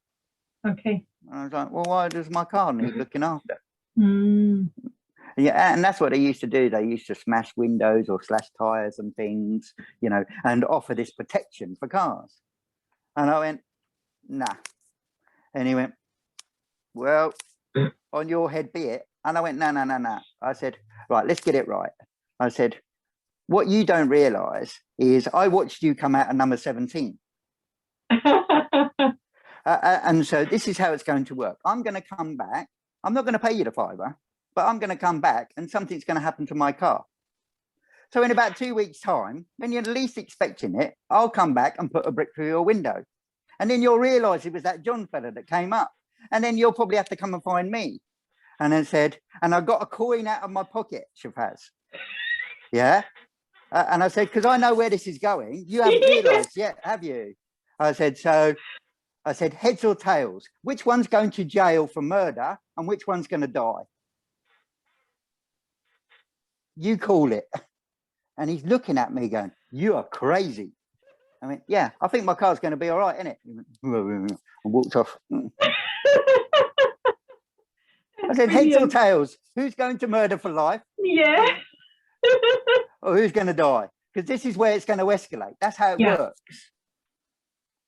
Okay.
And I was like, well, why does my car need looking after?
Yeah,
and that's what they used to do. They used to smash windows or slash tires and things, you know, and offer this protection for cars. And I went, nah. And he went, well, on your head be it. And I went, no. I said, right, let's get it right. I said, what you don't realise is I watched you come out at number 17. And so this is how it's going to work. I'm going to come back. I'm not going to pay you the £5, but I'm going to come back and something's going to happen to my car. So in about 2 weeks' time, when you're least expecting it, I'll come back and put a brick through your window. And then you'll realise it was that John fella that came up. And then you'll probably have to come and find me. And then said, and I got a coin out of my pocket, Shafaz. Yeah. And I said, because I know where this is going. You haven't realised yet, have you? I said, heads or tails? Which one's going to jail for murder and which one's going to die? You call it. And he's looking at me going, you are crazy. I mean, yeah, I think my car's going to be all right, isn't it? And walked off. I said, heads or tails? Who's going to murder for life?
Yeah.
Or who's going to die? Because this is where it's going to escalate. That's how it works.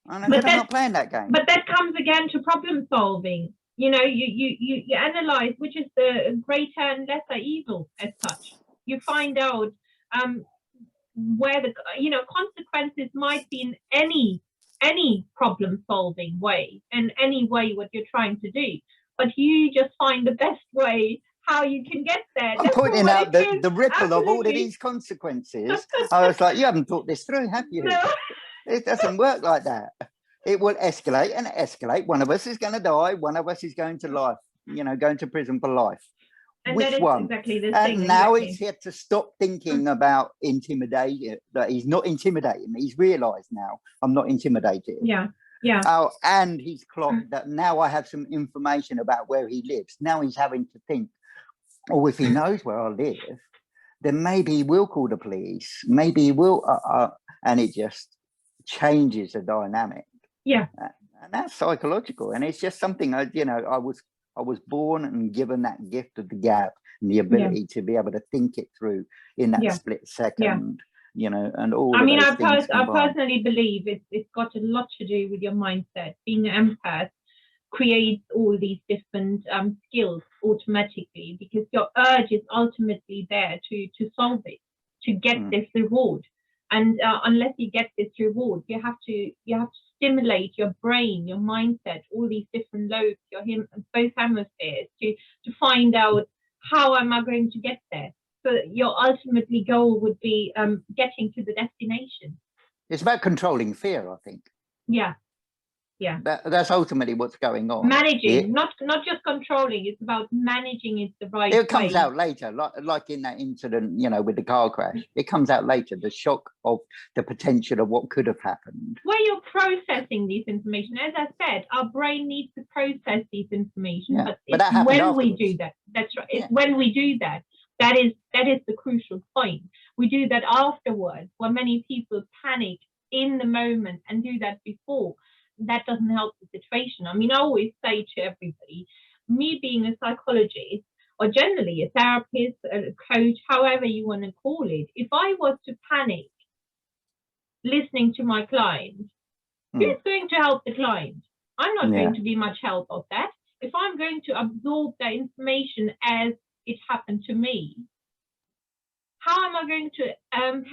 And I said, I'm not playing that game.
But that comes again to problem solving. You know, you analyze which is the greater and lesser evil as such. You find out where the consequences might be in any problem solving way, and any way what you're trying to do. But you just find the best way how you can get there.
I'm pointing out the ripple of all of these consequences. I was like, you haven't thought this through, have you?
No.
It doesn't work like that. It will escalate and escalate. One of us is going to die. One of us is going to life, going to prison for life.
And
Which one?
Exactly the
and
thing,
now
exactly.
he's had to stop thinking about intimidation, that he's not intimidating me. He's realized now I'm not intimidated.
Yeah. Yeah.
Oh, and he's clocked that now I have some information about where he lives. Now he's having to think, oh, if he knows where I live, then maybe he will call the police. Maybe he will, and it just changes the dynamic.
Yeah.
And that's psychological. And it's just something, I was born and given that gift of the gap and the ability to be able to think it through in that split second, and all. I mean, I
personally believe it's got a lot to do with your mindset. Being an empath creates all these different skills automatically, because your urge is ultimately there to solve it, to get this reward. And unless you get this reward, you have to stimulate your brain, your mindset, all these different lobes, both hemispheres, to find out how am I going to get there. So your ultimately goal would be getting to the destination.
It's about controlling fear, I think.
Yeah. Yeah.
That's ultimately what's going on.
Managing, not just controlling. It's about managing it the right way.
It comes out later, like in that incident, with the car crash. It comes out later, the shock of the potential of what could have happened.
Where you're processing this information, as I said, our brain needs to process this information.
Yeah.
But
it's when
we do that. That's right. It's when we do that. That is the crucial point. We do that afterwards, where many people panic in the moment and do that before. That doesn't help the situation. I mean, I always say to everybody, me being a psychologist, or generally a therapist, a coach, however you want to call it, if I was to panic listening to my client, who's going to help the client? I'm not going to be much help of that. If I'm going to absorb that information as it happened to me, how am I going to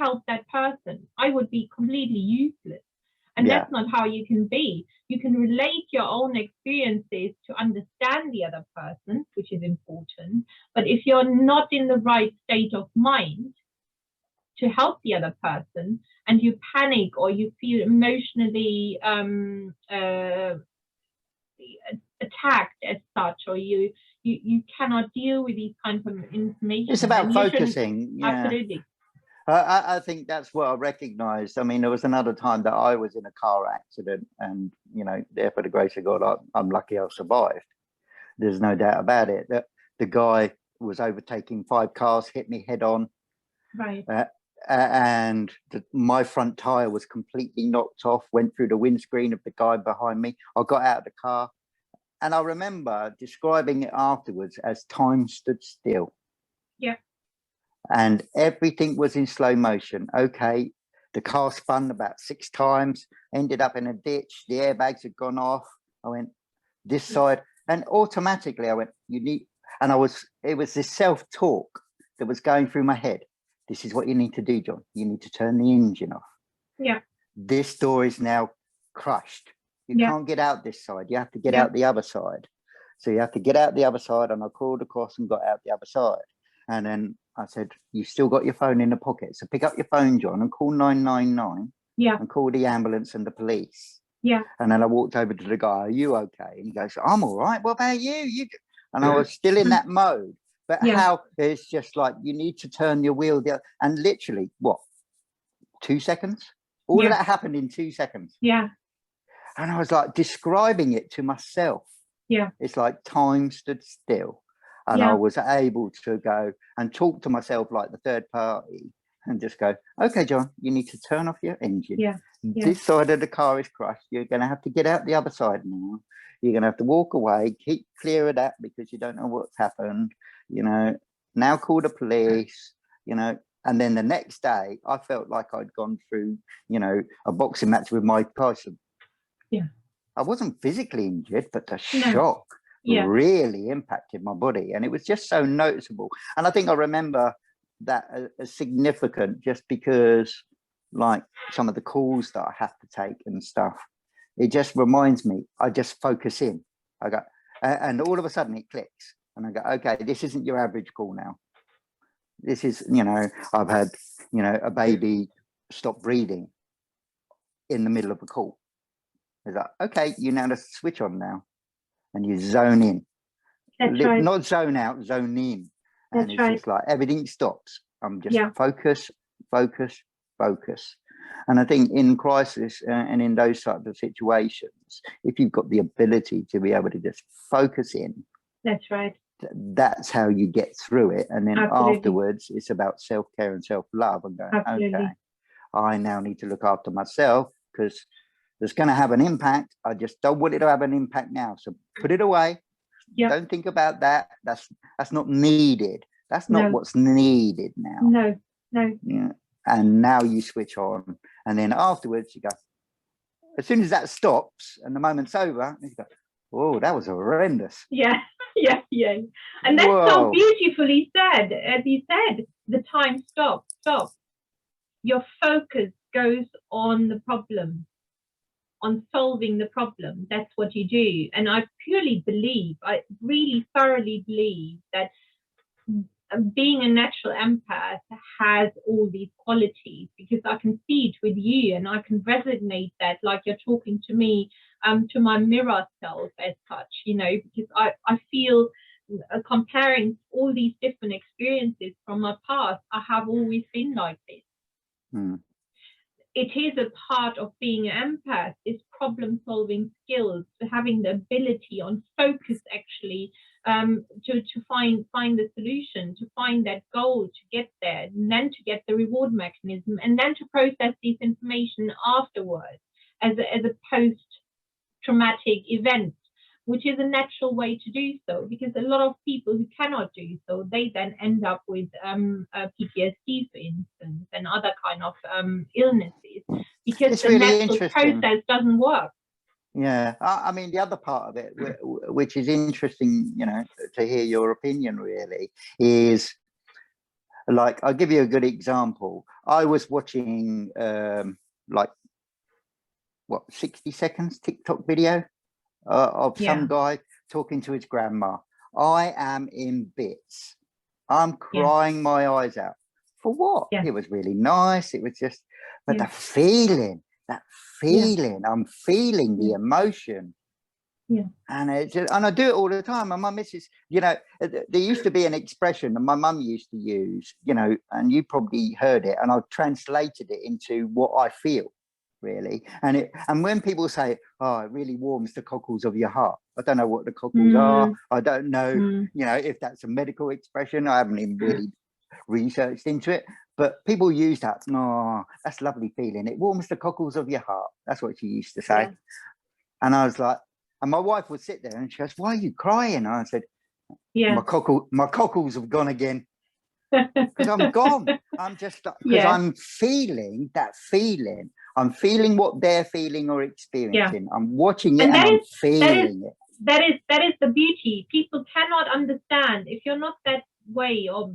help that person? I would be completely useless. And that's not how you can be. You can relate your own experiences to understand the other person, which is important. But if you're not in the right state of mind to help the other person, and you panic or you feel emotionally attacked as such, or you cannot deal with these kinds of information.
It's about focusing.
Absolutely.
I think that's what I recognized. I mean, there was another time that I was in a car accident, and there, for the grace of God, I'm lucky I survived. There's no doubt about it. That the guy was overtaking 5 cars, hit me head on,
right,
and my front tire was completely knocked off, went through the windscreen of the guy behind me. I got out of the car, and I remember describing it afterwards as time stood still.
Yeah.
And everything was in slow motion. Okay, the car spun about 6 times, ended up in a ditch. The airbags had gone off. I went this side, and automatically I went, it was this self-talk that was going through my head. This is what you need to do, John. You need to turn the engine off.
Yeah.
This door is now crushed. You can't get out this side. You have to get out the other side. So you have to get out the other side. And I crawled across and got out the other side. And then I said, you've still got your phone in the pocket. So pick up your phone, John, and call 999.
Yeah.
And call the ambulance and the police.
Yeah.
And then I walked over to the guy, are you okay? And he goes, I'm all right. What about you? And I was still in that mode. But how it's just like, you need to turn your wheel down. And literally, 2 seconds? All of that happened in 2 seconds.
Yeah.
And I was like describing it to myself.
Yeah.
It's like time stood still. And I was able to go and talk to myself like the third party and just go, okay, John, you need to turn off your engine.
Yeah.
This side of the car is crushed. You're going to have to get out the other side now. You're going to have to walk away, keep clear of that because you don't know what's happened. Now call the police, and then the next day I felt like I'd gone through, a boxing match with Mike Tyson.
Yeah.
I wasn't physically injured, but the
No.
shock
Yeah.
really impacted my body, and it was just so noticeable. And I think I remember that as significant, just because, like, some of the calls that I have to take and stuff, it just reminds me. I just focus in. I go, and all of a sudden it clicks, and I go, okay, this isn't your average call now. This is, you know, I've had, you know, a baby stop breathing in the middle of a call. It's like, okay, you now just switch on now, and you zone in.
That's right.
Not zone out, zone in. And
That's
it's
right.
just like everything stops. I'm just
Yeah.
focus, focus, focus. And I think in crisis and in those types of situations, if you've got the ability to be able to just focus in,
That's right.
that's how you get through it. And then
Absolutely.
afterwards, it's about self-care and self-love, and going,
Absolutely.
okay, I now need to look after myself, because it's going to have an impact. I just don't want it to have an impact now. So put it away.
Yeah.
Don't think about that. That's not needed. That's not
No.
what's needed now.
No. No.
Yeah. And now you switch on, and then afterwards you go, as soon as that stops and the moment's over, you go, oh, that was horrendous.
Yeah. Yeah. Yeah. And that's so
Whoa.
beautifully said. As you said, the time stops. Your focus goes on the problem, on solving the problem. That's what you do. And I purely believe, I really thoroughly believe that being a natural empath has all these qualities, because I can see it with you, and I can resonate that, like you're talking to me, to my mirror self as such, you know, because I feel, comparing all these different experiences from my past, I have always been like this. It is a part of being an empath, is problem solving skills, having the ability on focus, actually, to find the solution, to find that goal, to get there, and then to get the reward mechanism, and then to process this information afterwards as a post traumatic event, which is a natural way to do so, because a lot of people who cannot do so, they then end up with PTSD, for instance, and other kind of illnesses, because
It's
the
really
natural
interesting.
process doesn't work.
Yeah, I mean, the other part of it, which is interesting, you know, to hear your opinion, really, is, like, I'll give you a good example. I was watching, like, what, 60 seconds TikTok video of some guy talking to his grandma. I am in bits. I'm crying my eyes out. For what? It was really nice. It was just, but the feeling, that feeling, I'm feeling the emotion. And it's, and I do it all the time. And my missus, you know, there used to be an expression that my mum used to use, you know, and you probably heard it, and I've translated it into what I feel, really. And when people say, oh, it really warms the cockles of your heart, I don't know what the cockles are. I don't know, you know, if that's a medical expression. I haven't even really researched into it, but people use that. No, that's a lovely feeling. It warms the cockles of your heart. That's what she used to say. And I was like, and my wife would sit there and she goes, why are you crying? And I said, my cockles have gone again. Because I'm gone. I'm just, because I'm feeling that feeling. I'm feeling what they're feeling or experiencing. I'm watching it and I'm feeling it.
That is the beauty. People cannot understand if you're not that way, or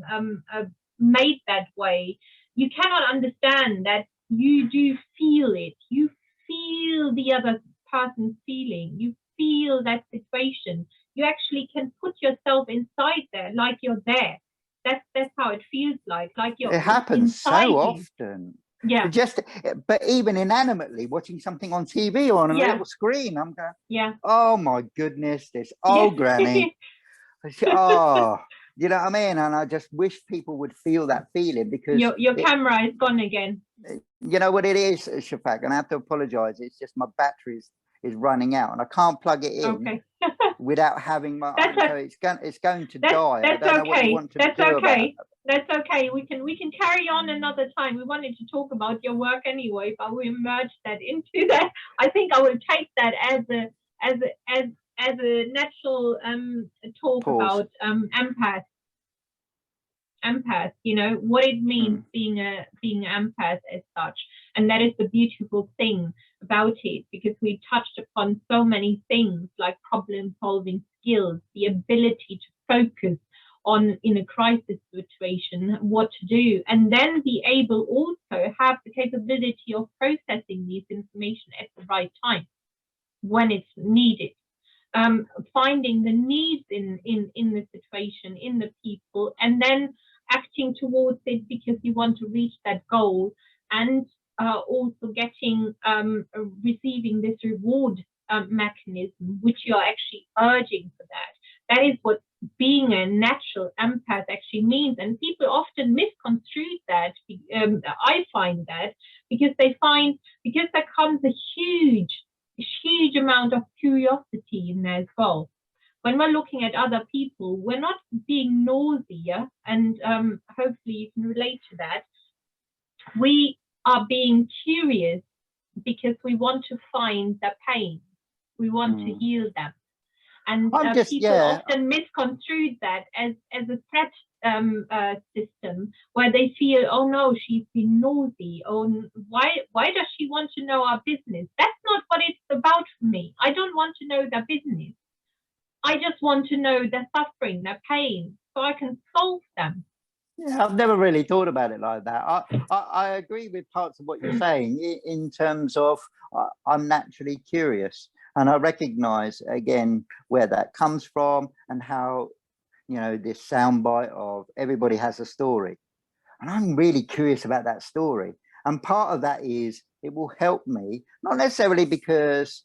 made that way. You cannot understand that you do feel it. You feel the other person's feeling. You feel that situation. You actually can put yourself inside there, like you're there. That's how it feels like you're.
It happens so often.
Yeah.
Just, but even inanimmately, watching something on TV or on a little screen, I'm going, oh my goodness, this old granny. Oh, you know what I mean? And I just wish people would feel that feeling, because
your camera is gone again.
You know what it is, Shafak, and I have to apologize. It's just my battery is running out, and I can't plug it in without having my. So it's going to die. I don't know what you want to do about it.
That's okay. We can carry on another time. We wanted to talk about your work anyway, but we merged that into that. I think I will take that as a natural talk about empath. empath, you know, what it means being an empath as such. And that is the beautiful thing about it, because we touched upon so many things like problem solving skills, the ability to focus on, in a crisis situation, what to do, and then be able also have the capability of processing this information at the right time when it's needed. Finding the needs in the situation, in the people, and then acting towards it because you want to reach that goal, and also getting receiving this reward mechanism, which you're actually urging for that. That is what being a natural empath actually means, and people often misconstrue that. I find that because there comes a huge amount of curiosity in there as well. When we're looking at other people, we're not being nosy, and hopefully you can relate to that. We are being curious because we want to find their pain. We want to heal them. And people often misconstrue that as a threat system, where they feel, oh no, she's been nosy. Oh, why does she want to know our business? That's not what it's about for me. I don't want to know their business. I just want to know their suffering, their pain, so I can solve them.
Yeah, I've never really thought about it like that. I agree with parts of what you're saying in terms of I'm naturally curious, and I recognize again where that comes from, and how, you know, this soundbite of everybody has a story, and I'm really curious about that story. And part of that is it will help me, not necessarily because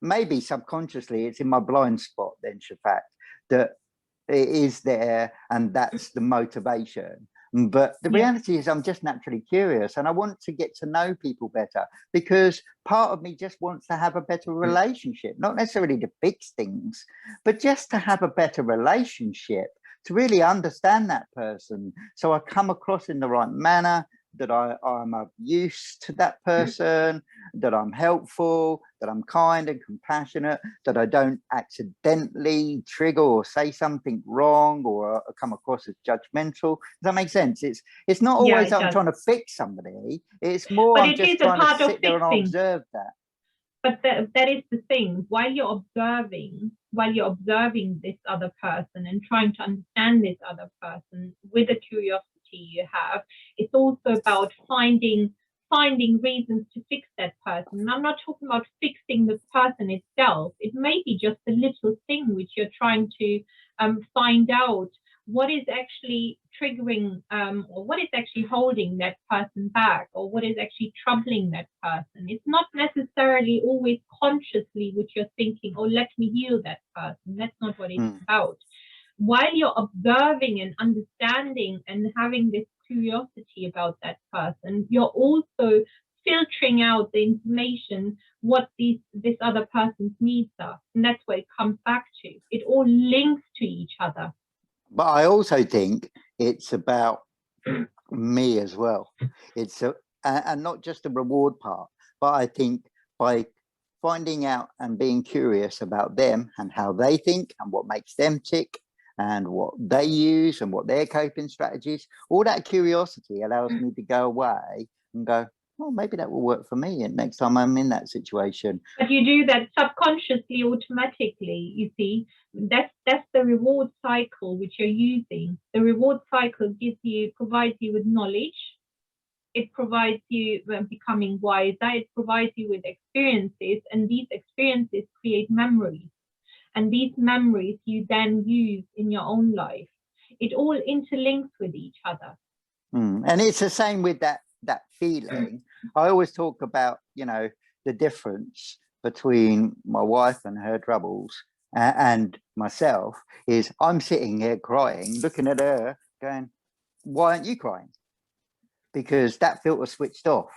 maybe subconsciously it's in my blind spot, then Shafat, that it is there and that's the motivation. But the reality is I'm just naturally curious, and I want to get to know people better, because part of me just wants to have a better relationship, not necessarily to fix things, but just to have a better relationship, to really understand that person, so I come across in the right manner, that I'm of use to that person, that I'm helpful, that I'm kind and compassionate, that I don't accidentally trigger or say something wrong or come across as judgmental. Does that make sense? It's not always that I'm trying to fix somebody. It's more I'm just trying to sit there and observe that.
But that is the thing. While you're observing this other person and trying to understand this other person with the curiosity you have, it's also about finding reasons to fix that person. And I'm not talking about fixing the person itself. It may be just a little thing which you're trying to find out what is actually triggering, or what is actually holding that person back, or what is actually troubling that person. It's not necessarily always consciously which you're thinking, oh, let me heal that person. That's not what it's about. While you're observing and understanding and having this curiosity about that person, you're also filtering out the information, what this other person's needs are. And that's where it comes back to. It all links to each other.
But I also think it's about me as well. It's and not just the reward part, but I think by finding out and being curious about them and how they think and what makes them tick and what they use and what their coping strategies, all that curiosity allows me to go away and go, well, maybe that will work for me, and next time I'm in that situation.
But you do that subconsciously, automatically, you see. That's the reward cycle which you're using. The reward cycle provides you with knowledge. It provides you becoming wiser. It provides you with experiences, and these experiences create memories. And these memories you then use in your own life. It all interlinks with each other.
And it's the same with that feeling. I always talk about, you know, the difference between my wife and her troubles and myself is I'm sitting here crying, looking at her going, why aren't you crying? Because that filter switched off.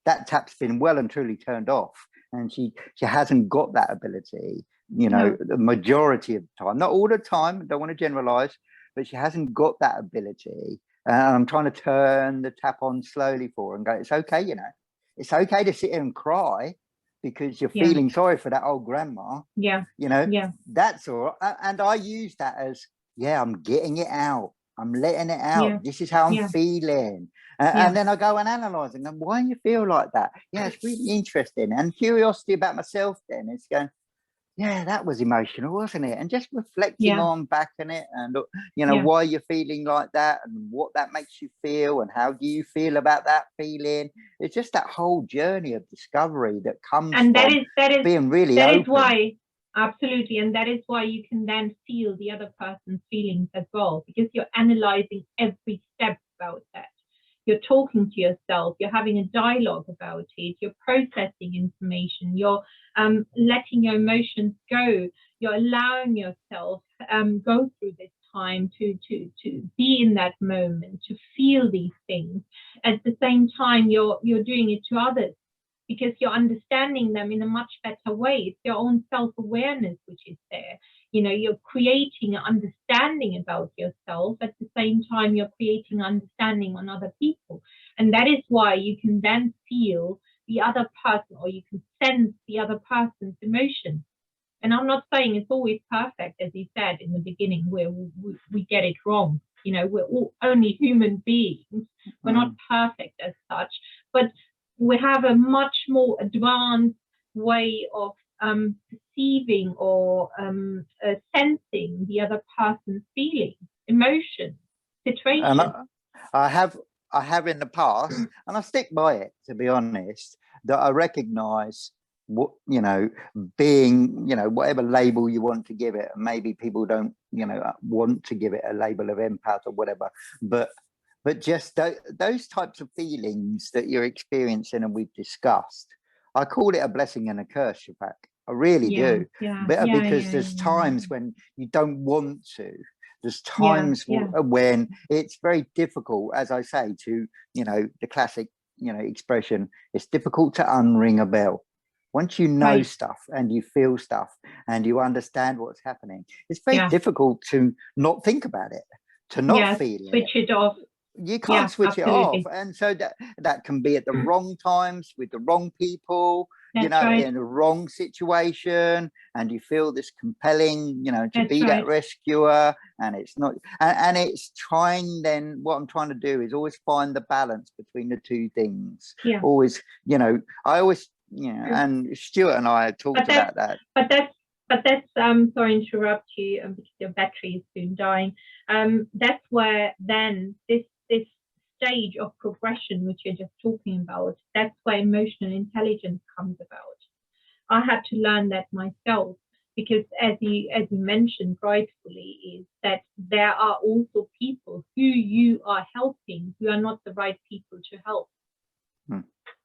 That tap's been well and truly turned off. And she hasn't got that ability, you know, the majority of the time, not all the time, I don't want to generalize, but she hasn't got that ability. And I'm trying to turn the tap on slowly for her and go, it's okay, you know, it's okay to sit here and cry because you're feeling sorry for that old grandma. You know, that's all right. And I use that as, I'm getting it out. I'm letting it out.
Yeah.
This is how I'm
Yeah.
feeling.
Yeah.
And then I go and analyze and go, why do you feel like that? Yeah, it's really interesting. And curiosity about myself then is going, yeah, that was emotional, wasn't it? And just reflecting
Yeah.
on back on it and, you know,
Yeah.
why you're feeling like that and what that makes you feel and how do you feel about that feeling. It's just that whole journey of discovery that comes
And
from being really
that
open.
is why, absolutely, and that is why you can then feel the other person's feelings as well, because you're analyzing every step about that. You're talking to yourself, you're having a dialogue about it, you're processing information, you're letting your emotions go, you're allowing yourself go through this time to be in that moment, to feel these things. At the same time, you're doing it to others, because you're understanding them in a much better way. It's your own self-awareness which is there. You know, you're creating an understanding about yourself. At the same time, you're creating understanding on other people. And that is why you can then feel the other person, or you can sense the other person's emotion. And I'm not saying it's always perfect, as you said in the beginning, where we get it wrong. You know, we're all only human beings. We're not perfect as such, but we have a much more advanced way of perceiving or sensing the other person's feelings, emotions, situations.
And I have in the past, and I stick by it, to be honest, that I recognize what, you know, being, you know, whatever label you want to give it, and maybe people don't, you know, want to give it a label of empath or whatever, but just those types of feelings that you're experiencing and we've discussed, I call it a blessing and a curse, in fact. I really do. Because there's times when you don't want to. There's times when it's very difficult, as I say, to, you know, the classic, you know, expression, it's difficult to unring a bell. Once you know stuff and you feel stuff and you understand what's happening, it's very difficult to not think about it, to not feel it.
Switch it off.
You can't switch it off. And so that can be at the wrong times with the wrong people, you know, in the wrong situation, and you feel this compelling, you know, to be that rescuer, and it's not, and it's trying, then what I'm trying to do is always find the balance between the two things. Always, you know, I always, you know, and Stuart and I talked about that.
But that's sorry to interrupt you, because your battery is soon dying. That's where then this stage of progression which you're just talking about, that's where emotional intelligence comes about. I had to learn that myself, because as you mentioned rightfully, is that there are also people who you are helping who are not the right people to help.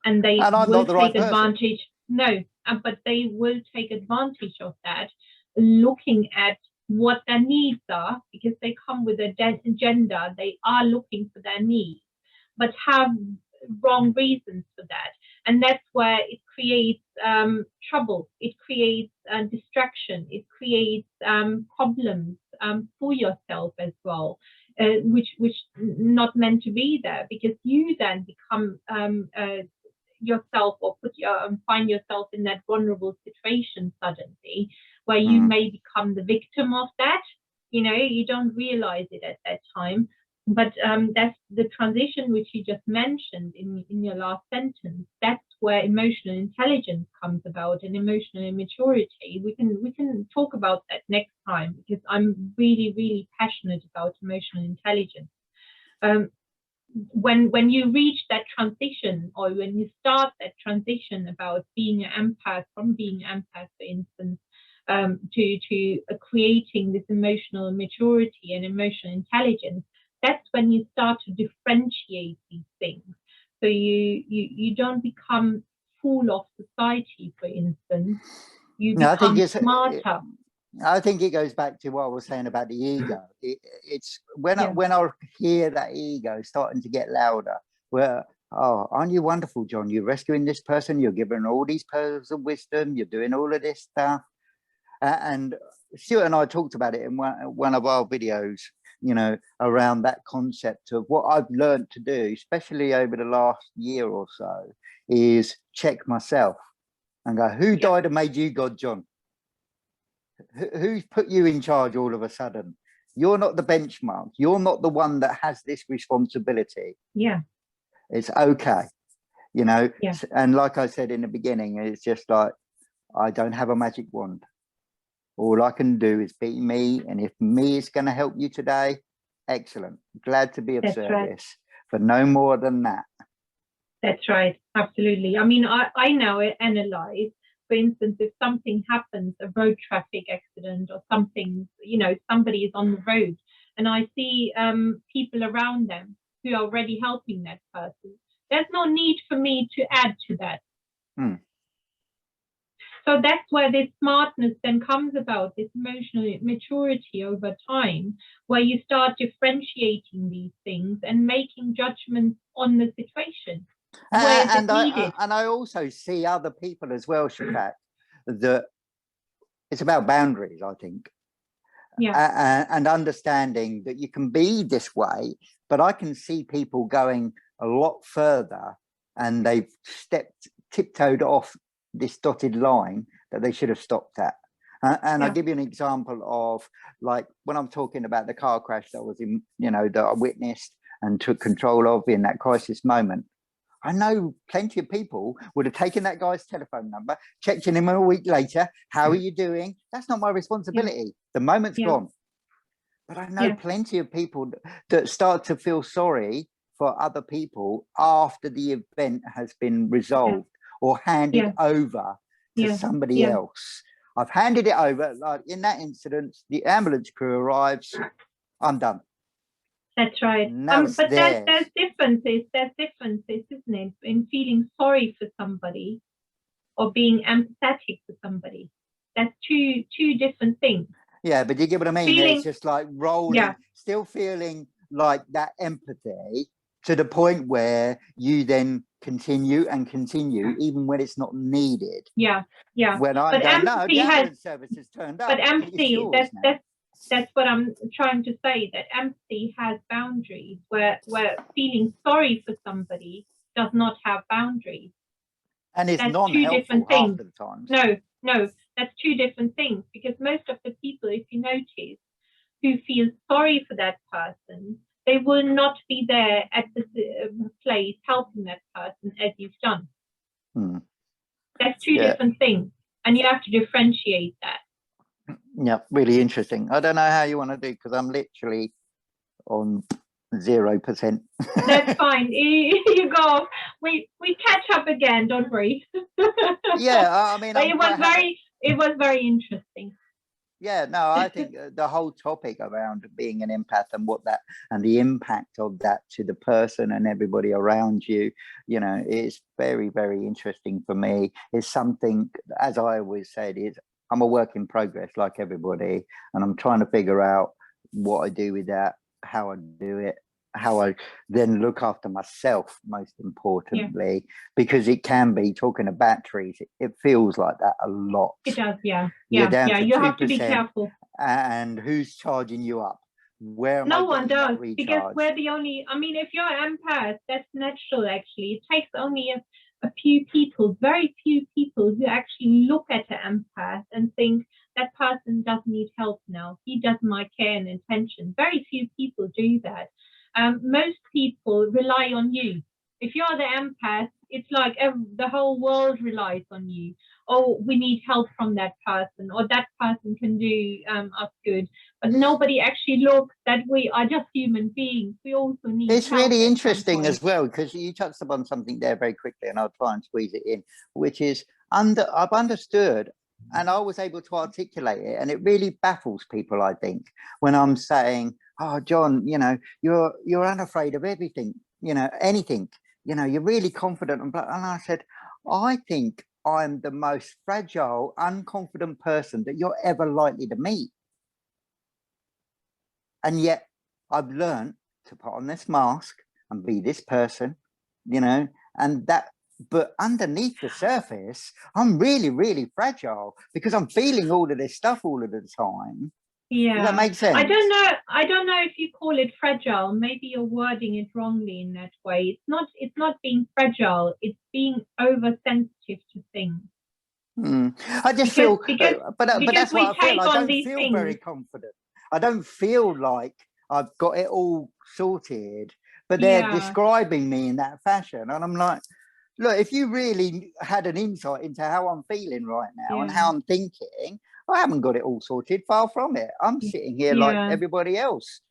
And they will take advantage. No, but they will take advantage of that, looking at what their needs are, because they come with an agenda. They are looking for their needs, but have wrong reasons for that. And that's where it creates trouble. It creates distraction. It creates problems for yourself as well, which not meant to be there, because you then become yourself, or find yourself in that vulnerable situation suddenly, where you may become the victim of that. You know, you don't realize it at that time, but that's the transition which you just mentioned in your last sentence. That's where emotional intelligence comes about, and emotional immaturity. We can talk about that next time, because I'm really passionate about emotional intelligence. When you reach that transition, or when you start that transition about being an empath, from being an empath, for instance, to creating this emotional maturity and emotional intelligence, that's when you start to differentiate these things. So you don't become fool of society, for instance. You become smarter.
I think it goes back to what I was saying about the ego. It's when I hear that ego starting to get louder, where, oh, aren't you wonderful, John? You're rescuing this person. You're giving all these pearls of wisdom. You're doing all of this stuff. And Stuart and I talked about it in one of our videos, you know, around that concept of what I've learned to do, especially over the last year or so, is check myself and go, who died and made you God, John? Who's put you in charge all of a sudden? You're not the benchmark. You're not the one that has this responsibility.
Yeah.
It's okay, you know.
Yeah.
And like I said in the beginning, it's just like, I don't have a magic wand. All I can do is be me, and if me is going to help you today, excellent. Glad to be of service, right. But no more than that.
That's right. Absolutely. I mean, I now analyze, for instance, if something happens, a road traffic accident or something, you know, somebody is on the road, and I see people around them who are already helping that person. There's no need for me to add to that. So that's where this smartness then comes about, this emotional maturity over time, where you start differentiating these things and making judgments on the situation.
And I also see other people as well, Shafat, that it's about boundaries, I think.
Yeah.
And understanding that you can be this way, but I can see people going a lot further, and they've tiptoed off this dotted line that they should have stopped at. And I'll give you an example of, like, when I'm talking about the car crash that was in, you know, that I witnessed and took control of in that crisis moment. I know plenty of people would have taken that guy's telephone number, checked in him a week later. How are you doing? That's not my responsibility. The moment's gone. But I know plenty of people that start to feel sorry for other people after the event has been resolved or handed over to somebody else. I've handed it over, like in that incident, the ambulance crew arrives, I'm done.
That's right. But there's differences, isn't it, in feeling sorry for somebody or being empathetic for somebody. That's two different things.
Yeah, but you get what I mean? It's just like rolling, still feeling like that empathy to the point where you then continue, even when it's not needed.
Yeah.
When I don't know, the ambulance service has turned up.
But empathy, that's what I'm trying to say, that empathy has boundaries, where feeling sorry for somebody does not have boundaries.
And it's non-helpful half the time.
No, that's two different things, because most of the people, if you notice, who feel sorry for that person, they will not be there at the place helping that person as you've done. That's two different things, and you have to differentiate that.
Yeah, really interesting. I don't know how you want to do, because I'm literally on 0%.
That's fine. You go. We catch up again. Don't worry.
Yeah, I mean,
but it was very interesting.
Yeah, no, I think the whole topic around being an empath and the impact of that to the person and everybody around you, you know, is very, very interesting for me. It's something, as I always said, I'm a work in progress like everybody, and I'm trying to figure out what I do with that, how I do it, how I then look after myself, most importantly, because it can be, talking of batteries, it feels like that a lot.
It does, yeah. You have to be careful.
And who's charging you up? Where am
no one does, because we're the only, I mean, if you're empath, that's natural actually. It takes only a few people, very few people, who actually look at an empath and think that person doesn't need help now. He doesn't my care and attention. Very few people do that. Most people rely on you. If you're the empath, it's like the whole world relies on you. Oh, we need help from that person, or that person can do us good. But nobody actually looks that we are just human beings. We also need
It's really interesting as well, because you touched upon something there very quickly, and I'll try and squeeze it in, which is I've understood, and I was able to articulate it, and it really baffles people, I think, when I'm saying, oh, Jon, you know, you're unafraid of everything, you know, anything, you know, you're really confident. And I said, I think I'm the most fragile, unconfident person that you're ever likely to meet. And yet I've learned to put on this mask and be this person, you know, and that, but underneath the surface, I'm really, really fragile, because I'm feeling all of this stuff all of the time.
Yeah.
Does that make sense?
I don't know if you call it fragile. Maybe you're wording it wrongly in that way. It's not being fragile. It's being oversensitive to things.
I just feel, but that's what I feel. I don't feel very confident. I don't feel like I've got it all sorted, but they're describing me in that fashion. And I'm like, look, if you really had an insight into how I'm feeling right now and how I'm thinking, I haven't got it all sorted, far from it. I'm sitting here like everybody else,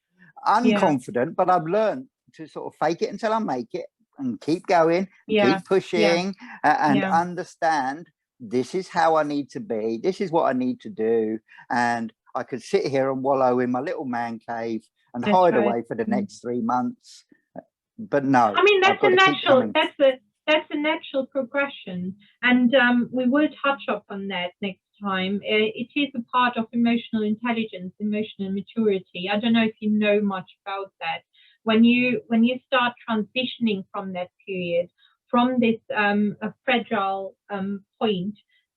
unconfident, but I've learned to sort of fake it until I make it and keep going, and keep pushing and understand this is how I need to be. This is what I need to do. And I could sit here and wallow in my little man cave and hide away for the next 3 months. But no,
I mean, that's a natural, that's a natural progression. And we will touch up on that next time. It is a part of emotional intelligence, emotional maturity. I don't know if you know much about that. When you start transitioning from that period, from this a fragile point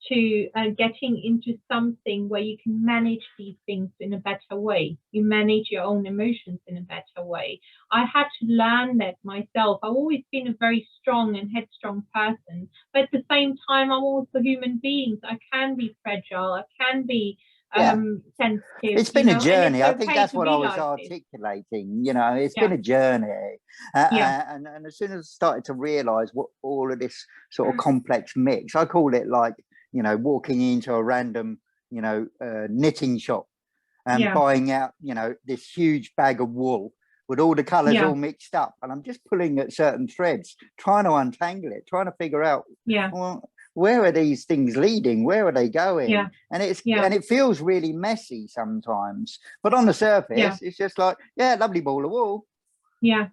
to getting into something where you can manage these things in a better way. You manage your own emotions in a better way. I had to learn that myself. I've always been a very strong and headstrong person, but at the same time, I'm also a human being. I can be fragile. I can be sensitive.
It's been a journey. I think that's what I was articulating. You know, it's been a journey. And as soon as I started to realize what all of this sort of complex mix, I call it like, you know, walking into a random, you know, knitting shop and buying out, you know, this huge bag of wool with all the colors all mixed up. And I'm just pulling at certain threads, trying to untangle it, trying to figure out, well, where are these things leading? Where are they going? And it's and it feels really messy sometimes. But on the surface, it's just like, lovely ball of wool.
Yeah,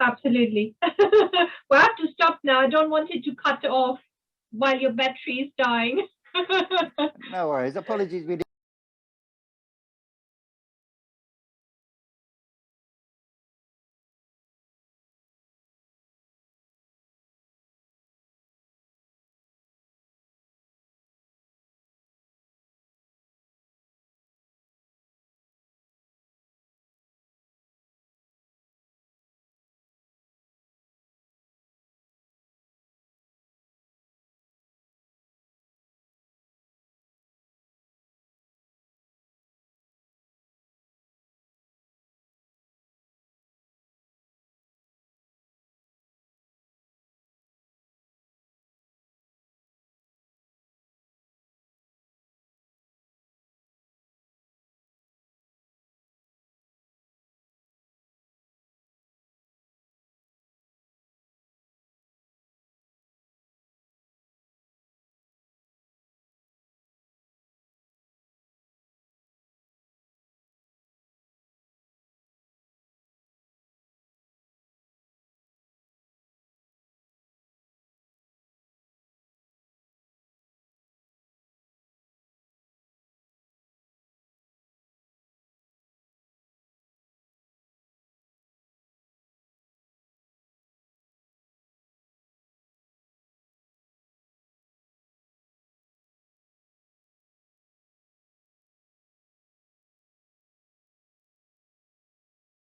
absolutely. We'll have to stop now. I don't want it to cut off while your battery is dying.
No worries. Apologies.